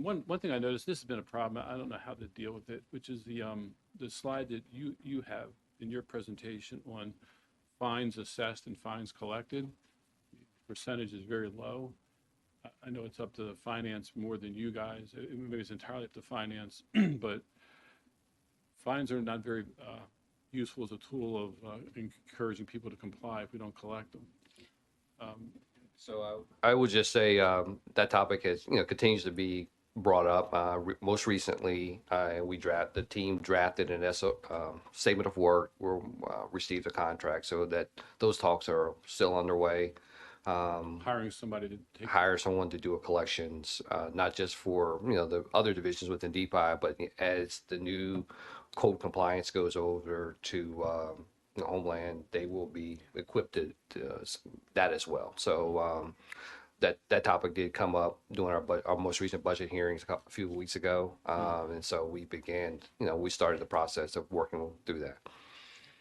one thing I noticed, this has been a problem, I don't know how to deal with it, which is the slide that you have in your presentation on fines assessed and fines collected. Percentage is very low. I know it's up to the finance more than you guys. Maybe it's entirely up to finance, but fines are not very useful as a tool of encouraging people to comply if we don't collect them. So I would just say that topic has, continues to be brought up. Most recently, the team drafted an statement of work. We'll receive the contract, so that those talks are still underway. Hiring somebody to take. Hire someone to do a collections, not just for the other divisions within DPIE, but as the new code compliance goes over to Homeland, they will be equipped to that as well. So that topic did come up during our most recent budget hearings a few weeks ago, and so we began. We started the process of working through that.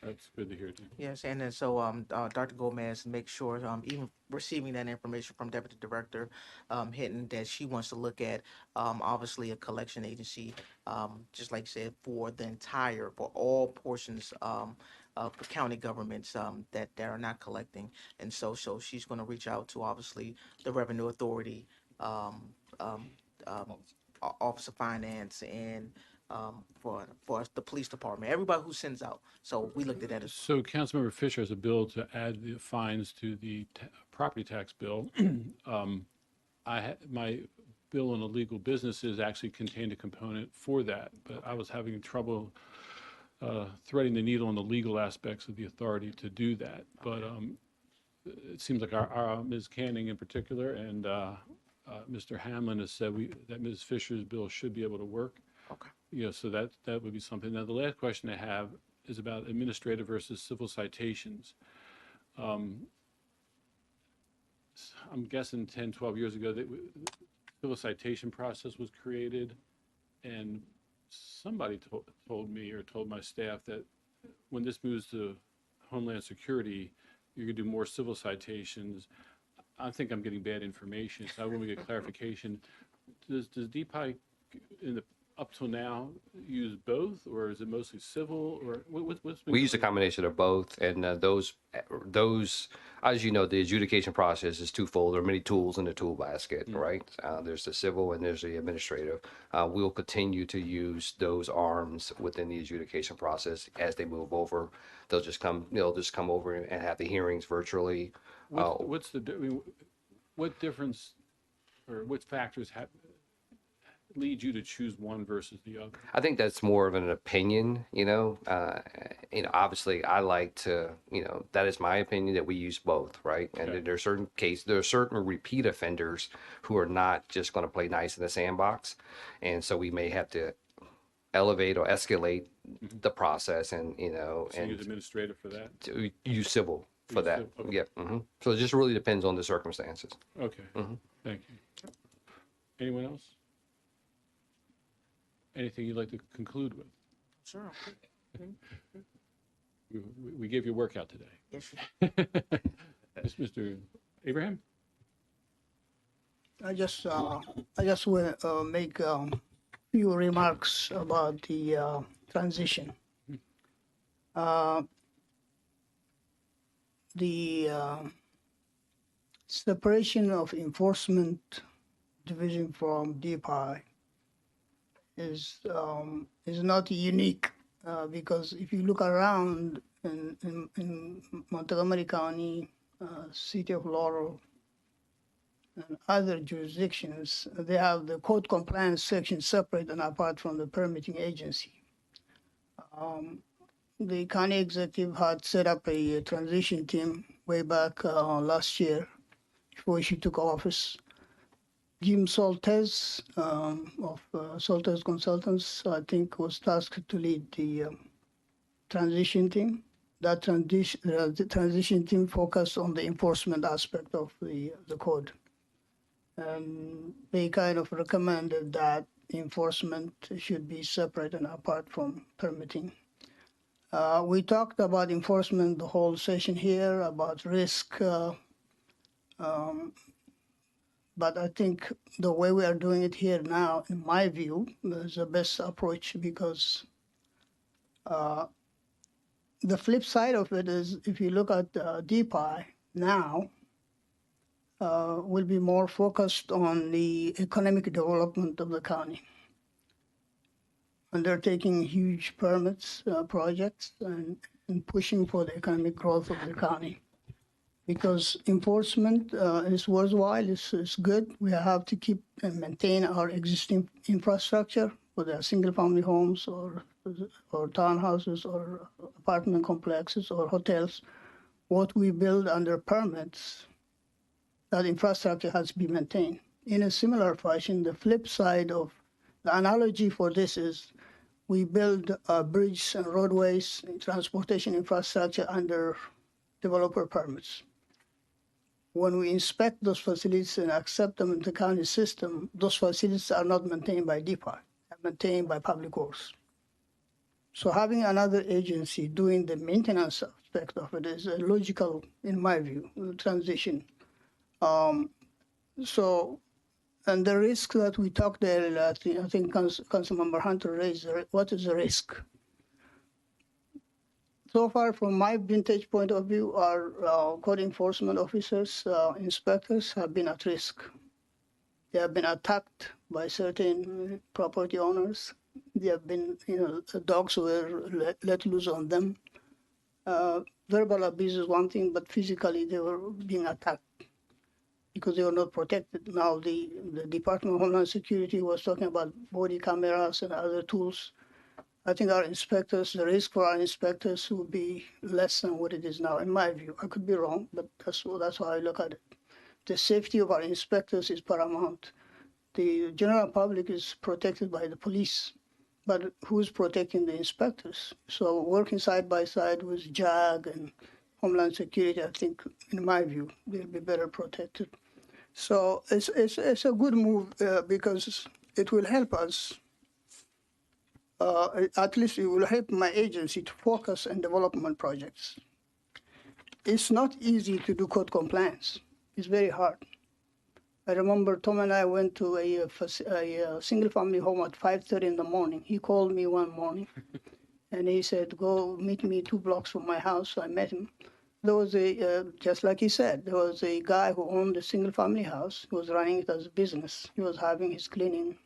That's good to hear. Yes, and then so Dr. Gomez make sure even receiving that information from Deputy Director Hinton, that she wants to look at obviously a collection agency, just like you said, for all portions of the county governments that are not collecting, and so she's going to reach out to obviously the Revenue Authority, Office of Finance, and for the police department, everybody who sends out. So we looked at that as So Councilmember Fisher has a bill to add the fines to the property tax bill. My bill on illegal businesses actually contained a component for that, but I was having trouble threading the needle on the legal aspects of the authority to do that. But it seems like our Ms. Canning in particular and Mr. Hamlin has said that Ms. Fisher's bill should be able to work. Okay. You know, so that would be something. Now, the last question I have is about administrative versus civil citations. I'm guessing 10, 12 years ago, the civil citation process was created, and somebody told me or told my staff that when this moves to Homeland Security, you're going to do more civil citations. I think I'm getting bad information, so I want to get clarification. Does DPIE up till now use both, or is it mostly civil, or what's been We use a going on? combination of both, and those, as you know, the adjudication process is twofold. There are many tools in the tool basket, right? There's the civil and there's the administrative. We'll continue to use those arms within the adjudication process as they move over. They'll just come over and have the hearings virtually. I mean, what difference, or what factors lead you to choose one versus the other? I think that's more of an opinion, obviously I like to, that is my opinion that we use both, right? And Okay. then there are certain repeat offenders who are not just going to play nice in the sandbox. And so we may have to elevate or escalate the process and, So and use administrative for that? to use civil for Use that. civil, okay. Yeah. So it just really depends on the circumstances. Okay, thank you. Anyone else? Anything you'd like to conclude with? Sure. We gave you a workout today. Yes, Mr. Abraham? I just will make few remarks about the transition. The separation of enforcement division from DPI is not unique because if you look around in Montgomery County, City of Laurel, and other jurisdictions, they have the code compliance section separate and apart from the permitting agency. The county executive had set up a transition team way back last year before she took office. Jim Soltez of Soltez Consultants, I think, was tasked to lead the transition team. That the transition team focused on the enforcement aspect of the code. And they kind of recommended that enforcement should be separate and apart from permitting. We talked about enforcement the whole session here, about risk, but I think the way we are doing it here now, in my view, is the best approach because the flip side of it is if you look at DPI now, will be more focused on the economic development of the county. Undertaking huge permits, projects, and pushing for the economic growth of the county. Because enforcement is worthwhile, it's good. We have to keep and maintain our existing infrastructure, whether single-family homes or townhouses or apartment complexes or hotels. What we build under permits, that infrastructure has to be maintained. In a similar fashion, the flip side of the analogy for this is we build bridges and roadways and transportation infrastructure under developer permits. When we inspect those facilities and accept them in the county system, those facilities are not maintained by DPI, they're maintained by Public Works. So having another agency doing the maintenance aspect of it is a logical, in my view, transition. And the risk that we talked earlier, I think Councilmember Hunter raised, what is the risk? So far, from my vintage point of view, our code enforcement officers, inspectors have been at risk. They have been attacked by certain property owners. They have been, dogs were let loose on them. Verbal abuse is one thing, but physically they were being attacked because they were not protected. Now the Department of Homeland Security was talking about body cameras and other tools. I think our inspectors, the risk for our inspectors will be less than what it is now, in my view. I could be wrong, but that's how I look at it. The safety of our inspectors is paramount. The general public is protected by the police, but who's protecting the inspectors? So working side by side with JAG and Homeland Security, I think, in my view, they'll be better protected. So it's a good move because it will help us. At least it will help my agency to focus on development projects. It's not easy to do code compliance. It's very hard. I remember Tom and I went to a single-family home at 5:30 in the morning. He called me one morning, and he said, "Go meet me 2 blocks from my house." So I met him. There was just like he said, there was a guy who owned a single-family house. He was running it as a business. He was having his cleaning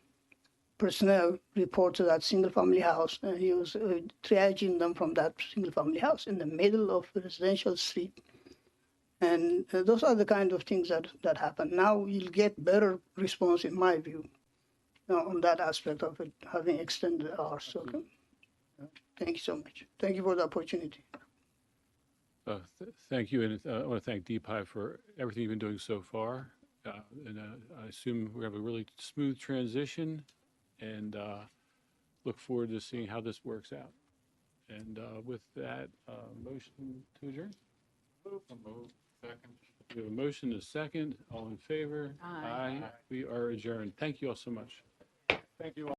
personnel report to that single-family house, and he was triaging them from that single-family house in the middle of a residential street. And those are the kind of things that happen. Now you'll get better response, in my view, on that aspect of it, having extended hours. So, thank you so much. Thank you for the opportunity. Thank you, and I want to thank DPIE for everything you've been doing so far. And I assume we have a really smooth transition, and look forward to seeing how this works out. And with that, motion to adjourn. Move. Second. We have a motion, a second. All in favor? Aye. We are adjourned. Thank you all so much. Thank you all.